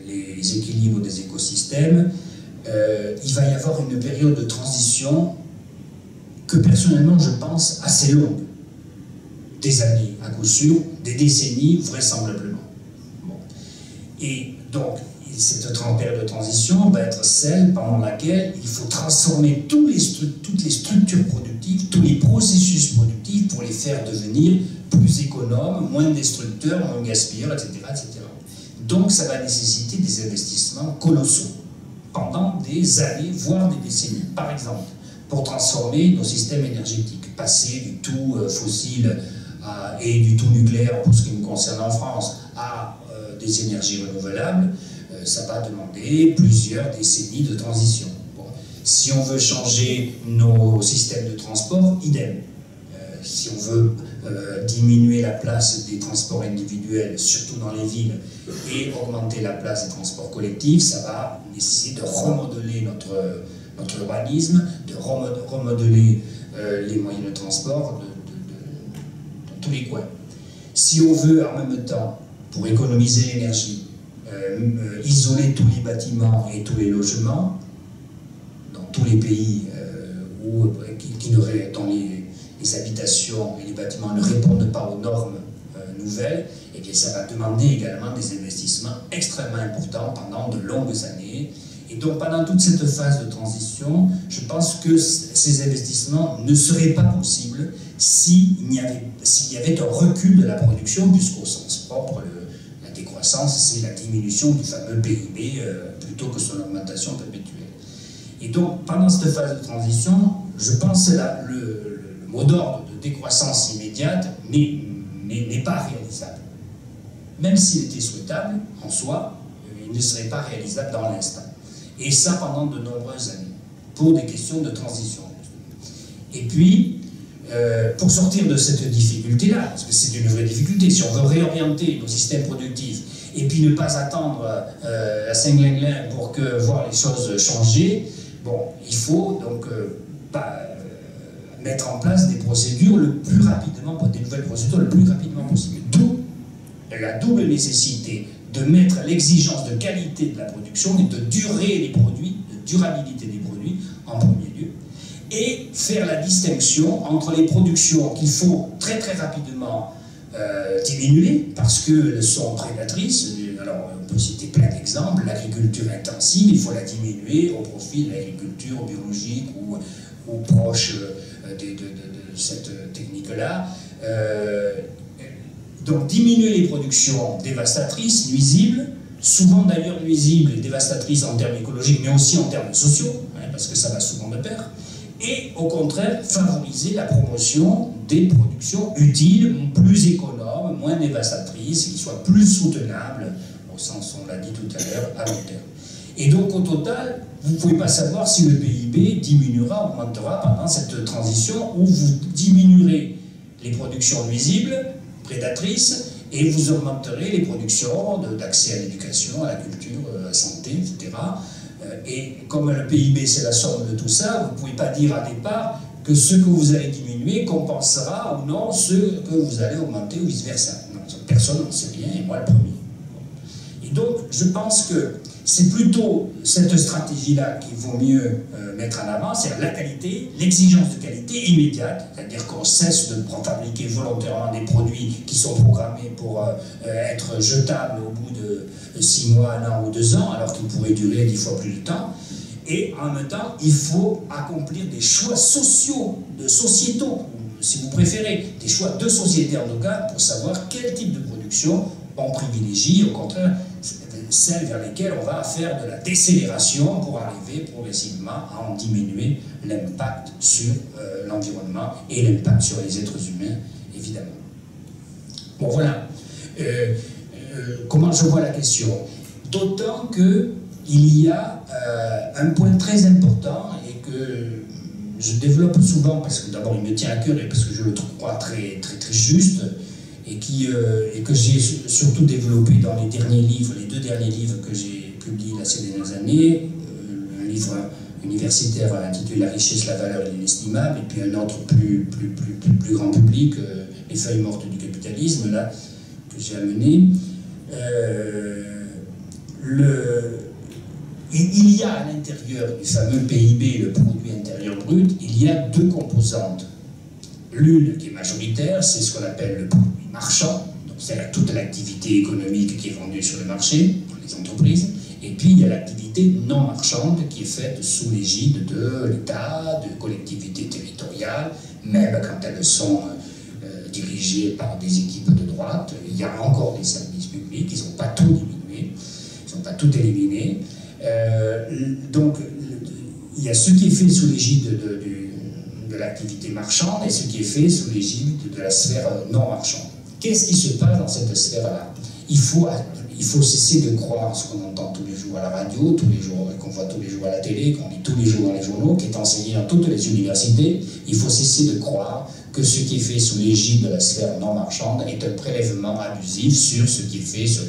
les équilibres des écosystèmes, il va y avoir une période de transition que personnellement je pense assez longue. Des années à coup sûr, des décennies vraisemblablement. Bon. Et donc, cette période de transition va être celle pendant laquelle il faut transformer toutes les structures productives, tous les processus productifs pour les faire devenir plus économes, moins destructeurs, moins gaspilleurs, etc., etc. Donc ça va nécessiter des investissements colossaux pendant des années, voire des décennies. Par exemple, pour transformer nos systèmes énergétiques, passer du tout fossile et du tout nucléaire, pour ce qui nous concerne en France, à des énergies renouvelables, ça va demander plusieurs décennies de transition. Bon. Si on veut changer nos systèmes de transport, idem. Si on veut diminuer la place des transports individuels, surtout dans les villes, et augmenter la place des transports collectifs, ça va nécessiter de remodeler notre urbanisme, de remodeler les moyens de transport dans tous les coins. Si on veut en même temps, pour économiser l'énergie, isoler tous les bâtiments et tous les logements, dans tous les pays dont les habitations et les bâtiments ne répondent pas aux normes nouvelles, et bien ça va demander également des investissements extrêmement importants pendant de longues années. Et donc pendant toute cette phase de transition, je pense que ces investissements ne seraient pas possibles s'il y avait un recul de la production, puisqu'au sens propre, la décroissance, c'est la diminution du fameux PIB plutôt que son augmentation perpétuelle. Et donc pendant cette phase de transition, je pense que le mot d'ordre de décroissance immédiate n'est pas réalisable. Même s'il était souhaitable en soi, il ne serait pas réalisable dans l'instant. Et ça pendant de nombreuses années, pour des questions de transition. Et puis, pour sortir de cette difficulté-là, parce que c'est une vraie difficulté, si on veut réorienter nos systèmes productifs, et puis ne pas attendre à Saint-Glinglin pour voir les choses changer, bon, il faut donc mettre en place des procédures des nouvelles procédures le plus rapidement possible. D'où la double nécessité de mettre l'exigence de qualité de la production et de durabilité des produits en premier lieu, et faire la distinction entre les productions qu'il faut très très rapidement diminuer parce qu'elles sont prédatrices. Alors on peut citer plein d'exemples, l'agriculture intensive, il faut la diminuer au profit de l'agriculture biologique ou proche de cette technique-là. Donc diminuer les productions dévastatrices, nuisibles, souvent d'ailleurs nuisibles et dévastatrices en termes écologiques, mais aussi en termes sociaux, parce que ça va souvent de pair, et au contraire favoriser la promotion des productions utiles, plus économes, moins dévastatrices, qui soient plus soutenables, au sens, on l'a dit tout à l'heure, à long terme. Et donc au total, vous ne pouvez pas savoir si le PIB diminuera, augmentera pendant cette transition, où vous diminuerez les productions nuisibles, prédatrices, et vous augmenterez les productions d'accès à l'éducation, à la culture, à la santé, etc. Et comme le PIB c'est la somme de tout ça, vous ne pouvez pas dire à départ que ce que vous allez diminuer compensera ou non ce que vous allez augmenter ou vice-versa. Personne n'en sait rien, et moi le premier. Et donc je pense que c'est plutôt cette stratégie-là qu'il vaut mieux mettre en avant, c'est la qualité, l'exigence de qualité immédiate, c'est-à-dire qu'on cesse de fabriquer volontairement des produits qui sont programmés pour être jetables au bout de 6 mois, 1 an ou 2 ans, alors qu'ils pourraient durer 10 fois plus de temps. Et en même temps, il faut accomplir des choix sociaux, sociétaux, si vous préférez, des choix de société en tout cas, pour savoir quel type de production on privilégie, au contraire, celles vers lesquelles on va faire de la décélération pour arriver progressivement à en diminuer l'impact sur l'environnement et l'impact sur les êtres humains, évidemment. Bon, voilà. Comment je vois la question? D'autant qu'il y a un point très important et que je développe souvent parce que d'abord il me tient à cœur et parce que je le crois très, très, très juste, et que j'ai surtout développé dans les derniers livres, les 2 derniers livres que j'ai publiés ces dernières années, un livre universitaire intitulé La richesse, la valeur et l'inestimable, et puis un autre plus grand public, Les feuilles mortes du capitalisme, là, que j'ai amené. Il y a à l'intérieur du fameux PIB, le produit intérieur brut, il y a 2 composantes. L'une qui est majoritaire, c'est ce qu'on appelle le produit marchand, donc c'est toute l'activité économique qui est vendue sur le marché, dans les entreprises, et puis il y a l'activité non marchande qui est faite sous l'égide de l'État, de collectivités territoriales, même quand elles sont dirigées par des équipes de droite. Il y a encore des services publics, ils n'ont pas tout diminué, ils n'ont pas tout éliminé. Donc il y a ce qui est fait sous l'égide de l'activité marchande et ce qui est fait sous l'égide de la sphère non marchande. Qu'est-ce qui se passe dans cette sphère-là? il faut cesser de croire ce qu'on entend tous les jours à la radio, tous les jours, qu'on voit tous les jours à la télé, qu'on lit tous les jours dans les journaux, qui est enseigné dans toutes les universités. Il faut cesser de croire que ce qui est fait sous l'égide de la sphère non marchande est un prélèvement abusif sur ce qui est fait sur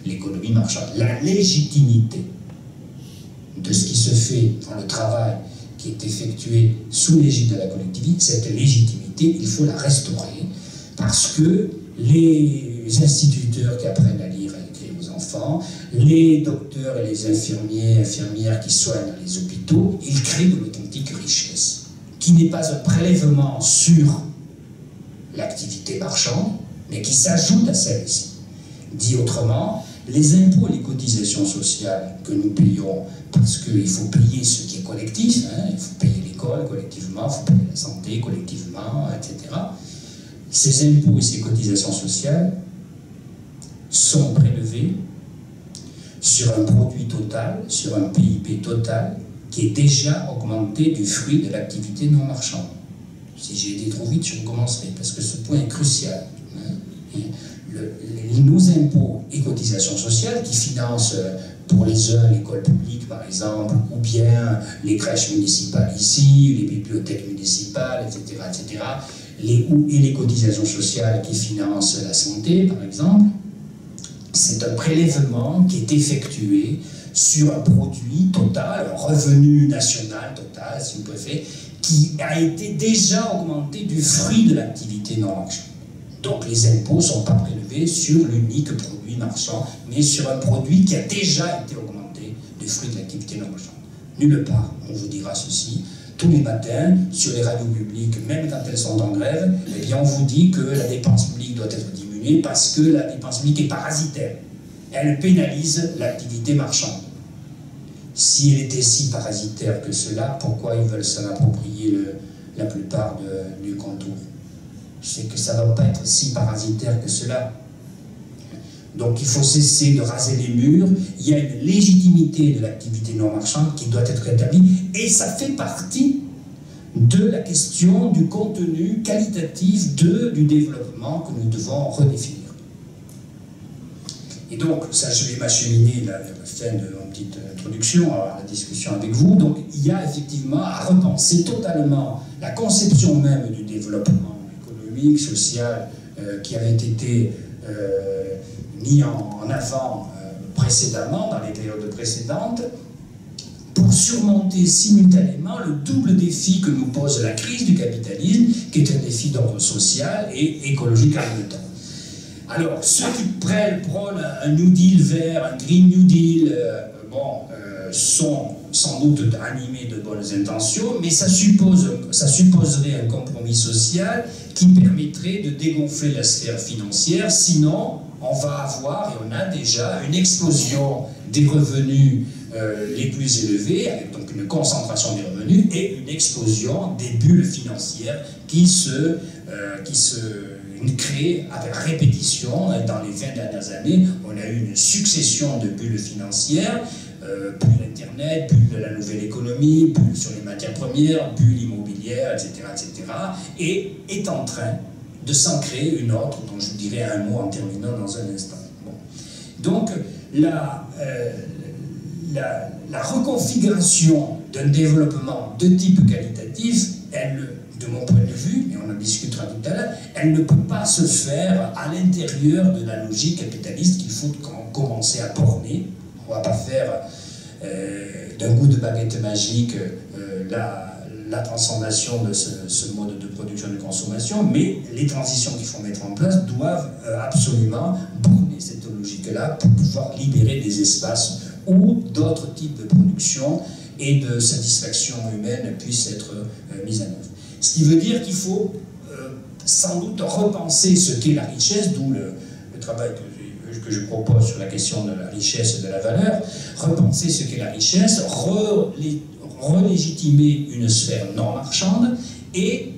l'économie marchande. La légitimité de ce qui se fait dans le travail qui est effectué sous l'égide de la collectivité, cette légitimité, il faut la restaurer, parce que les instituteurs qui apprennent à lire et à écrire aux enfants, les docteurs et les infirmières qui soignent dans les hôpitaux, ils créent de l'authentique richesse, qui n'est pas un prélèvement sur l'activité marchande, mais qui s'ajoute à celle-ci. Dit autrement, les impôts et les cotisations sociales que nous payons, parce qu'il faut payer ce qui est collectif, hein, il faut payer l'école collectivement, il faut payer la santé collectivement, etc. Ces impôts et ces cotisations sociales sont prélevés sur un produit total, sur un PIB total, qui est déjà augmenté du fruit de l'activité non marchande. Si j'ai été trop vite, je recommencerai, parce que ce point est crucial. Nos impôts et cotisations sociales qui financent pour les uns l'école publique par exemple, ou bien les crèches municipales ici, les bibliothèques municipales, etc., etc., et les cotisations sociales qui financent la santé par exemple, c'est un prélèvement qui est effectué sur un produit total, un revenu national total, si vous préférez, qui a été déjà augmenté du fruit de l'activité non marchande. Donc les impôts ne sont pas prélevés sur l'unique produit marchand, mais sur un produit qui a déjà été augmenté du fruit de l'activité non marchande. Nulle part, on vous dira ceci, tous les matins, sur les radios publiques, même quand elles sont en grève, eh bien on vous dit que la dépense publique doit être diminuée parce que la dépense publique est parasitaire. Elle pénalise l'activité marchande. Si elle était si parasitaire que cela, pourquoi ils veulent s'en approprier la plupart du contour? C'est que ça ne doit pas être si parasitaire que cela. Donc il faut cesser de raser les murs. Il y a une légitimité de l'activité non marchande qui doit être établie, et ça fait partie de la question du contenu qualitatif du développement que nous devons redéfinir. Et donc, ça, je vais m'acheminer la fin de mon petite introduction à la discussion avec vous. Donc, il y a effectivement à repenser totalement la conception même du développement économique, social, qui avait été mis en avant précédemment, dans les périodes précédentes, pour surmonter simultanément le double défi que nous pose la crise du capitalisme, qui est un défi d'ordre social et écologique en même temps. Alors, ceux qui prônent un New Deal vert, un Green New Deal, sont sans doute animés de bonnes intentions, mais ça supposerait un compromis social qui permettrait de dégonfler la sphère financière, sinon on va avoir, et on a déjà, une explosion des revenus les plus élevés, avec donc une concentration des revenus, et une explosion des bulles financières qui se créent avec répétition. Dans les 20 dernières années, on a eu une succession de bulles financières, bulle Internet, bulle de la nouvelle économie, bulle sur les matières premières, bulle immobilière, etc., etc., et est en train de s'en créer une autre, dont je dirai un mot en terminant dans un instant. Bon. Donc, la reconfiguration d'un développement de type qualitatif, elle, de mon point de vue, et on en discutera tout à l'heure, elle ne peut pas se faire à l'intérieur de la logique capitaliste qu'il faut commencer à borner. On ne va pas faire d'un coup de baguette magique la transformation de ce mode de production et de consommation, mais les transitions qu'il faut mettre en place doivent absolument borner cette logique-là pour pouvoir libérer des espaces où d'autres types de production et de satisfaction humaine puissent être mis en œuvre. Ce qui veut dire qu'il faut sans doute repenser ce qu'est la richesse, d'où le travail que je propose sur la question de la richesse et de la valeur, repenser ce qu'est la richesse, relégitimer une sphère non marchande et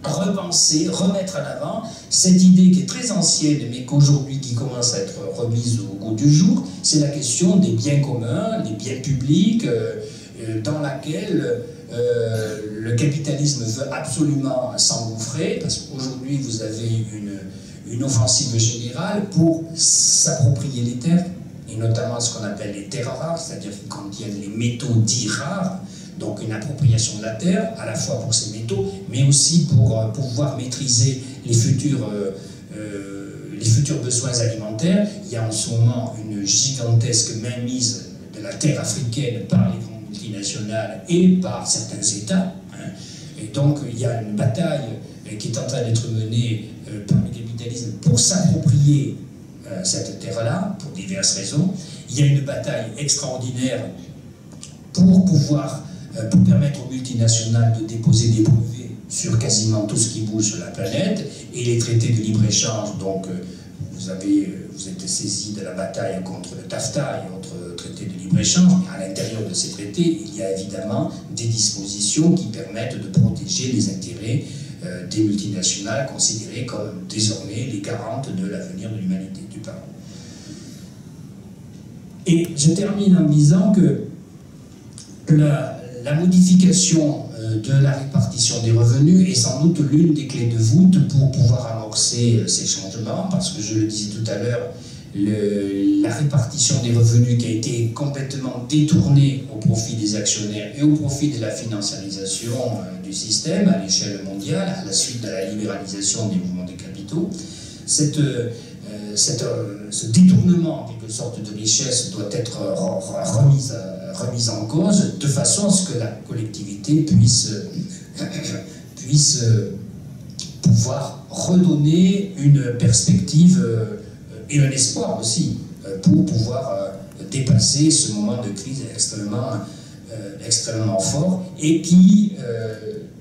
repenser, remettre en avant cette idée qui est très ancienne mais qu'aujourd'hui qui commence à être remise au goût du jour, c'est la question des biens communs, des biens publics, dans laquelle le capitalisme veut absolument s'engouffrer, parce qu'aujourd'hui vous avez une offensive générale pour s'approprier les terres, et notamment ce qu'on appelle les terres rares, c'est-à-dire qui contiennent les métaux dits rares, donc une appropriation de la terre, à la fois pour ces métaux, mais aussi pour pouvoir maîtriser les futurs besoins alimentaires. Il y a en ce moment une gigantesque mainmise de la terre africaine par les grandes multinationales et par certains États. Et donc il y a une bataille qui est en train d'être menée par le capitalisme pour s'approprier cette terre-là, pour diverses raisons. Il y a une bataille extraordinaire pour permettre aux multinationales de déposer des brevets sur quasiment tout ce qui bouge sur la planète, et les traités de libre-échange, donc vous êtes saisi de la bataille contre le TAFTA et autres traités de libre-échange, mais à l'intérieur de ces traités, il y a évidemment des dispositions qui permettent de protéger les intérêts des multinationales considérées comme désormais les garantes de l'avenir de l'humanité, du pain. Et je termine en disant que la modification de la répartition des revenus est sans doute l'une des clés de voûte pour pouvoir amorcer ces changements, parce que je le disais tout à l'heure, la répartition des revenus qui a été complètement détournée au profit des actionnaires et au profit de la financiarisation du système à l'échelle mondiale, à la suite de la libéralisation des mouvements des capitaux, ce détournement en quelque sorte de richesse doit être remise en cause, de façon à ce que la collectivité puisse pouvoir redonner une perspective et un espoir aussi pour pouvoir dépasser ce moment de crise extrêmement fort, et qui,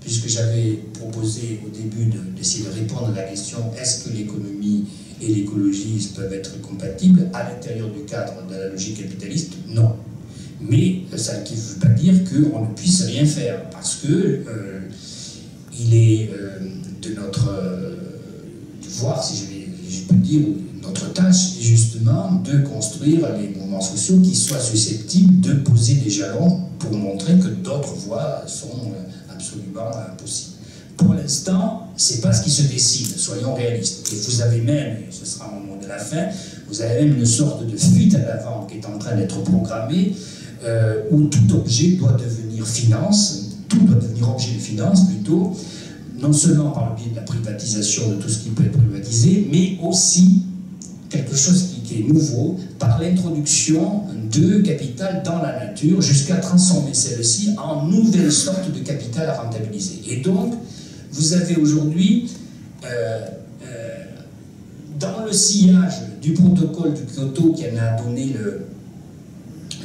puisque j'avais proposé au début d'essayer de répondre à la question est-ce que l'économie et l'écologie peuvent être compatibles à l'intérieur du cadre de la logique capitaliste, non. Mais ça ne veut pas dire qu'on ne puisse rien faire, parce que il est de notre devoir, si je peux dire, notre tâche est justement de construire les mouvements sociaux qui soient susceptibles de poser des jalons pour montrer que d'autres voies sont absolument impossibles. Pour l'instant, ce n'est pas ce qui se dessine, soyons réalistes. Et vous avez même, et ce sera au moment de la fin, vous avez même une sorte de fuite à l'avant qui est en train d'être programmée, où tout objet doit devenir finance, tout doit devenir objet de finance plutôt, non seulement par le biais de la privatisation de tout ce qui peut être privatisé, mais aussi quelque chose qui est nouveau, par l'introduction de capital dans la nature, jusqu'à transformer celle-ci en nouvelle sorte de capital à rentabiliser. Et donc, vous avez aujourd'hui, dans le sillage du protocole de Kyoto qui en a donné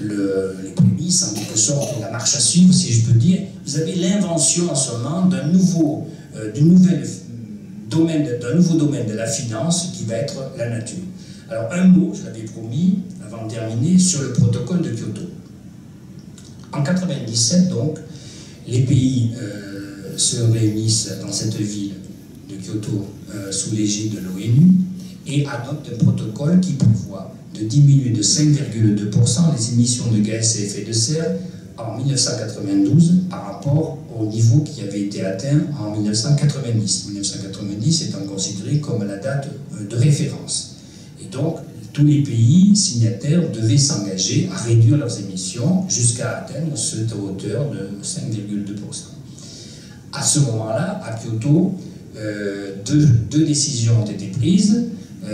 les prémices, en quelque sorte, la marche à suivre, si je peux dire, vous avez l'invention en ce moment d'un nouveau domaine de la finance qui va être la nature. Alors un mot, je l'avais promis, avant de terminer, sur le protocole de Kyoto. En 1997, donc, les pays se réunissent dans cette ville de Kyoto sous l'égide de l'ONU et adoptent un protocole qui prévoit de diminuer de 5,2% les émissions de gaz à effet de serre en 1992 par rapport au niveau qui avait été atteint en 1990. 1990 étant considéré comme la date de référence. Et donc, tous les pays signataires devaient s'engager à réduire leurs émissions jusqu'à atteindre cette hauteur de 5,2%. À ce moment-là, à Kyoto, deux décisions ont été prises.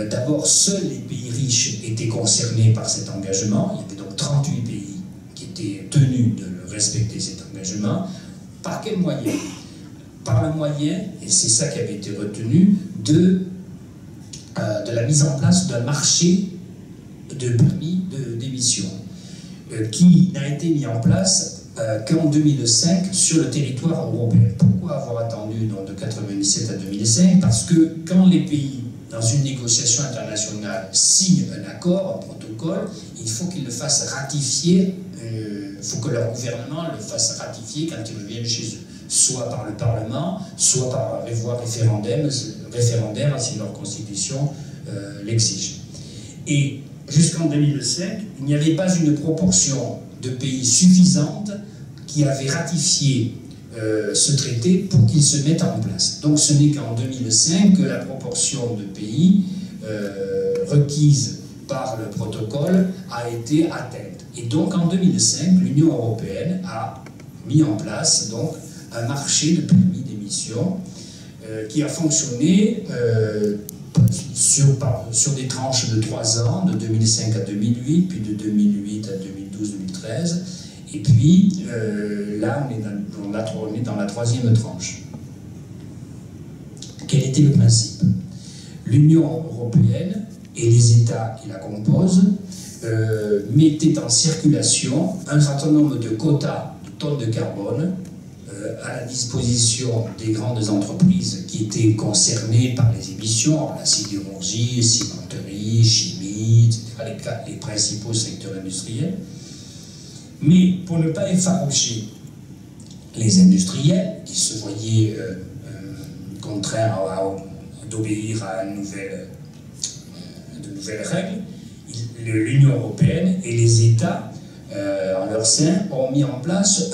D'abord, seuls les pays riches étaient concernés par cet engagement. Il y avait donc 38 pays qui étaient tenus de respecter cet engagement. Par quel moyen? Par le moyen, et c'est ça qui avait été retenu, de la mise en place d'un marché de permis d'émission qui n'a été mis en place qu'en 2005 sur le territoire européen. Pourquoi avoir attendu donc, de 1997 à 2005? Parce que quand les pays, dans une négociation internationale, signent un accord, un protocole, il faut qu'ils le fassent ratifier, il faut que leur gouvernement le fasse ratifier quand ils reviennent chez eux, soit par le Parlement, soit par voie référendaire si leur constitution l'exige. Et jusqu'en 2005, il n'y avait pas une proportion de pays suffisante qui avaient ratifié ce traité pour qu'il se mette en place. Donc ce n'est qu'en 2005 que la proportion de pays requise par le protocole a été atteinte. Et donc en 2005, l'Union européenne a mis en place donc, un marché de permis d'émission qui a fonctionné sur des tranches de 3 ans, de 2005 à 2008, puis de 2008 à 2012-2013. Et puis là, on est dans la 3e tranche. Quel était le principe? L'Union européenne et les États qui la composent mettaient en circulation un certain nombre de quotas de tonnes de carbone à la disposition des grandes entreprises qui étaient concernées par les émissions, la sidérurgie, cimenterie, chimie, etc., les principaux secteurs industriels. Mais pour ne pas effaroucher les industriels qui se voyaient contraints d'obéir à de nouvelles règles, l'Union européenne et les États en leur sein ont mis en place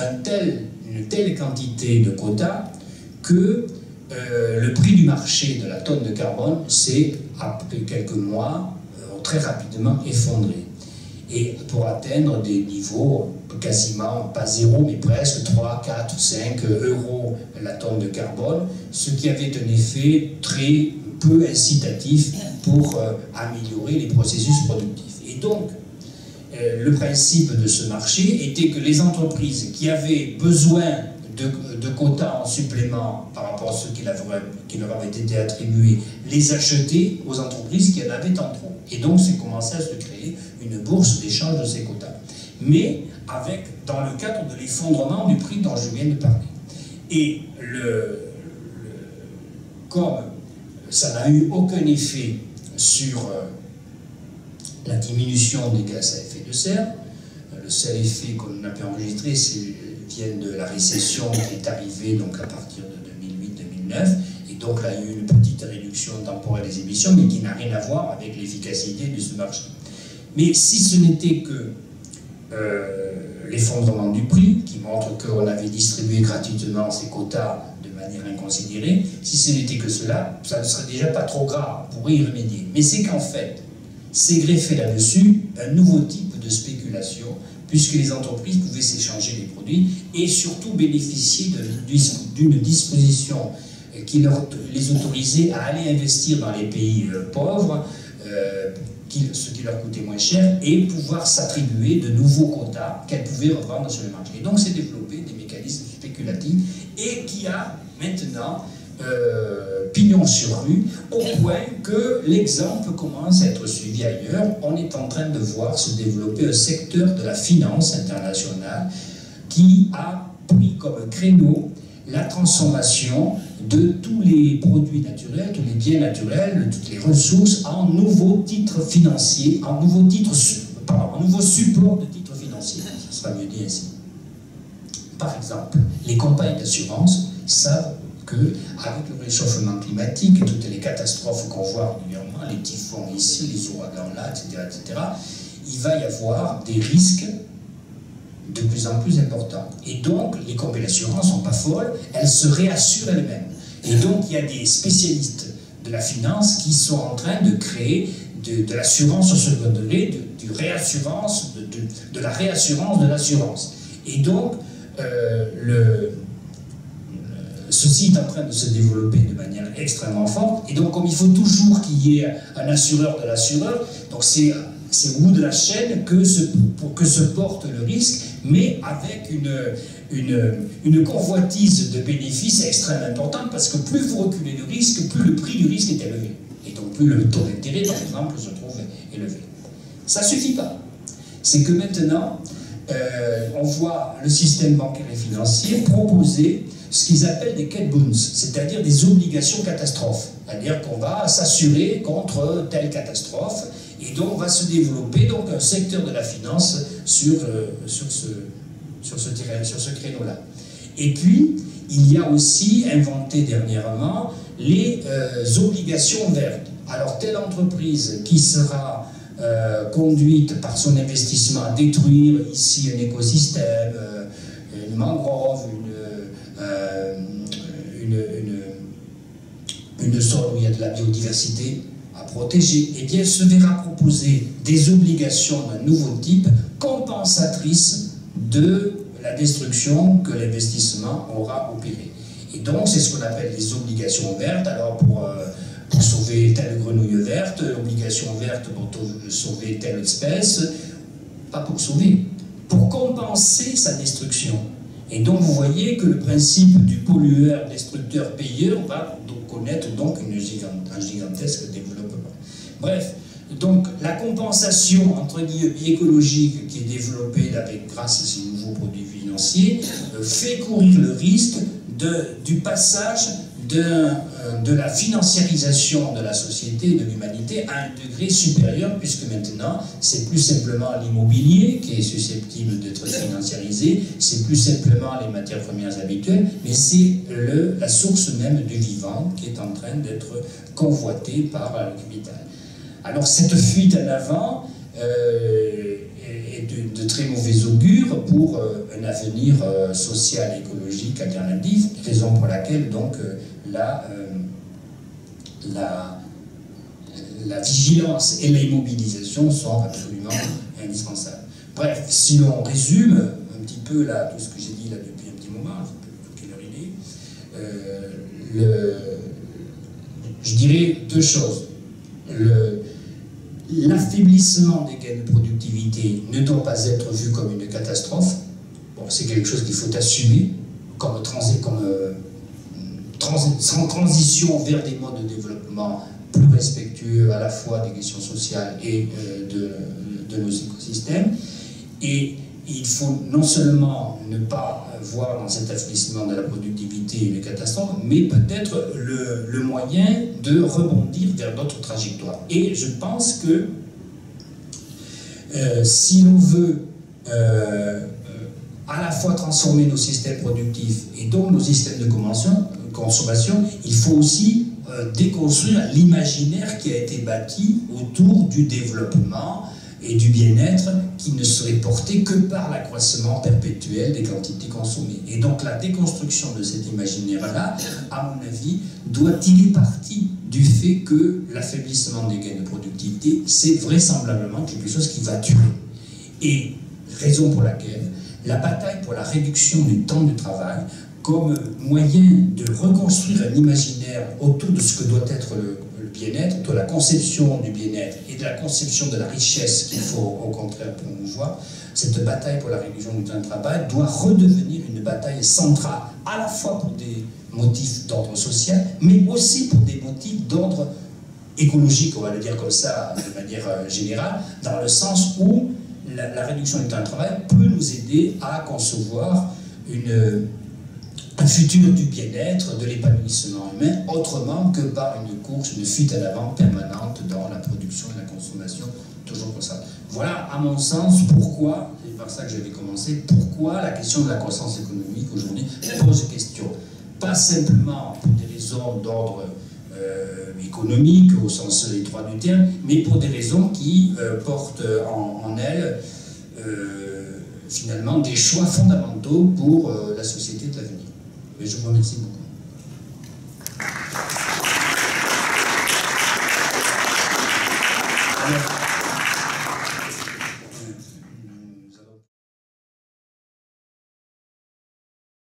une telle quantité de quotas que le prix du marché de la tonne de carbone s'est, après quelques mois, très rapidement effondré. Et pour atteindre des niveaux quasiment, pas zéro, mais presque 3, 4, 5 euros la tonne de carbone, ce qui avait un effet très peu incitatif pour améliorer les processus productifs. Et donc, le principe de ce marché était que les entreprises qui avaient besoin de quotas en supplément par rapport à ceux qui leur avaient été attribués, les achetaient aux entreprises qui en avaient en trop. Et donc, c'est commencé à se créer une bourse d'échange de ces quotas. Mais dans le cadre de l'effondrement du prix dont je viens de parler. Et comme ça n'a eu aucun effet sur la diminution des gaz à effet de serre, le seul effet qu'on a pu enregistrer vient de la récession qui est arrivée donc à partir de 2008-2009, et donc là il y a eu une petite réduction temporaire des émissions, mais qui n'a rien à voir avec l'efficacité de ce marché. Mais si ce n'était que l'effondrement du prix, qui montre qu'on avait distribué gratuitement ces quotas de manière inconsidérée, si ce n'était que cela, ça ne serait déjà pas trop grave, on pourrait y remédier. Mais c'est qu'en fait, s'est greffé là-dessus un nouveau type de spéculation, puisque les entreprises pouvaient s'échanger les produits et surtout bénéficier d'une disposition qui les autorisait à aller investir dans les pays pauvres, ce qui leur coûtait moins cher, et pouvoir s'attribuer de nouveaux quotas qu'elles pouvaient revendre sur le marché. Et donc s'est développé des mécanismes spéculatifs et qui a maintenant pignon sur rue, au point que l'exemple commence à être suivi ailleurs. On est en train de voir se développer un secteur de la finance internationale qui a pris comme créneau la transformation de tous les produits naturels, tous les biens naturels, toutes les ressources en nouveaux titres financiers, en nouveaux supports de titres financiers. Ça sera mieux dit ainsi. Par exemple, les compagnies d'assurance savent qu'avec le réchauffement climatique et toutes les catastrophes qu'on voit régulièrement, les typhons ici, les ouragans là, etc., il va y avoir des risques de plus en plus importants. Et donc, les compagnies d'assurance ne sont pas folles, elles se réassurent elles-mêmes. Et donc, il y a des spécialistes de la finance qui sont en train de créer de l'assurance au second degré, de la réassurance de l'assurance. Et donc, ceci est en train de se développer de manière extrêmement forte. Et donc, comme il faut toujours qu'il y ait un assureur de l'assureur, donc c'est au bout de la chaîne que se porte le risque, mais avec une convoitise de bénéfices extrêmement importante, parce que plus vous reculez le risque, plus le prix du risque est élevé. Et donc plus le taux d'intérêt, par exemple, se trouve élevé. Ça ne suffit pas. C'est que maintenant, on voit le système bancaire et financier proposer ce qu'ils appellent des cat bonds, c'est-à-dire des obligations catastrophes. C'est-à-dire qu'on va s'assurer contre telle catastrophe, et donc va se développer donc un secteur de la finance sur ce créneau-là. Et puis, il y a aussi inventé dernièrement les obligations vertes. Alors, telle entreprise qui sera conduite par son investissement à détruire ici un écosystème, une mangrove, une zone où il y a de la biodiversité à protéger, eh bien, se verra proposer des obligations d'un nouveau type compensatrices de la destruction que l'investissement aura opérée. Et donc, c'est ce qu'on appelle les obligations vertes. Alors, pour sauver telle grenouille verte, obligation verte pour sauver telle espèce, pas pour sauver, pour compenser sa destruction. Et donc, vous voyez que le principe du pollueur, destructeur, payeur va donc connaître donc un gigantesque développement. Bref, donc la compensation entre guillemets écologique qui est développée grâce à ces nouveaux produits financiers fait courir le risque du passage de la financiarisation de la société et de l'humanité à un degré supérieur, puisque maintenant c'est plus simplement l'immobilier qui est susceptible d'être financiarisé, c'est plus simplement les matières premières habituelles, mais c'est la source même du vivant qui est en train d'être convoitée par le capital. Alors cette fuite en avant est de très mauvais augure pour un avenir social et écologique alternatif, raison pour laquelle donc la vigilance et l'immobilisation sont absolument indispensables. Bref, si l'on résume un petit peu là, tout ce que j'ai dit là depuis un petit moment, je ne sais pas quelle heure il est, je dirais deux choses. L'affaiblissement des gains de productivité ne doit pas être vu comme une catastrophe. Bon, c'est quelque chose qu'il faut assumer comme transition vers des modes de développement plus respectueux à la fois des questions sociales et de nos écosystèmes. Et il faut non seulement ne pas voir dans cet affaiblissement de la productivité une catastrophe, mais peut-être le moyen de rebondir vers d'autres trajectoires. Et je pense que si l'on veut à la fois transformer nos systèmes productifs et donc nos systèmes de consommation, il faut aussi déconstruire l'imaginaire qui a été bâti autour du développement et du bien-être qui ne serait porté que par l'accroissement perpétuel des quantités consommées. Et donc la déconstruction de cet imaginaire-là, à mon avis, doit tirer parti du fait que l'affaiblissement des gains de productivité, c'est vraisemblablement quelque chose qui va durer. Et raison pour laquelle la bataille pour la réduction du temps de travail comme moyen de reconstruire un imaginaire autour de ce que doit être le bien-être, de la conception du bien-être et de la conception de la richesse qu'il faut au contraire promouvoir, cette bataille pour la réduction du temps de travail doit redevenir une bataille centrale, à la fois pour des motifs d'ordre social, mais aussi pour des motifs d'ordre écologique, on va le dire comme ça de manière générale, dans le sens où la réduction du temps de travail peut nous aider à concevoir un futur du bien-être, de l'épanouissement humain, autrement que par une course, une fuite à l'avant permanente dans la production et la consommation, toujours comme ça. Voilà, à mon sens, pourquoi, c'est par ça que j'avais commencé, pourquoi la question de la croissance économique aujourd'hui pose question. Pas simplement pour des raisons d'ordre économique, au sens étroit du terme, mais pour des raisons qui portent en elles finalement des choix fondamentaux pour la société de l'avenir. Mais je vous remercie beaucoup. Alors,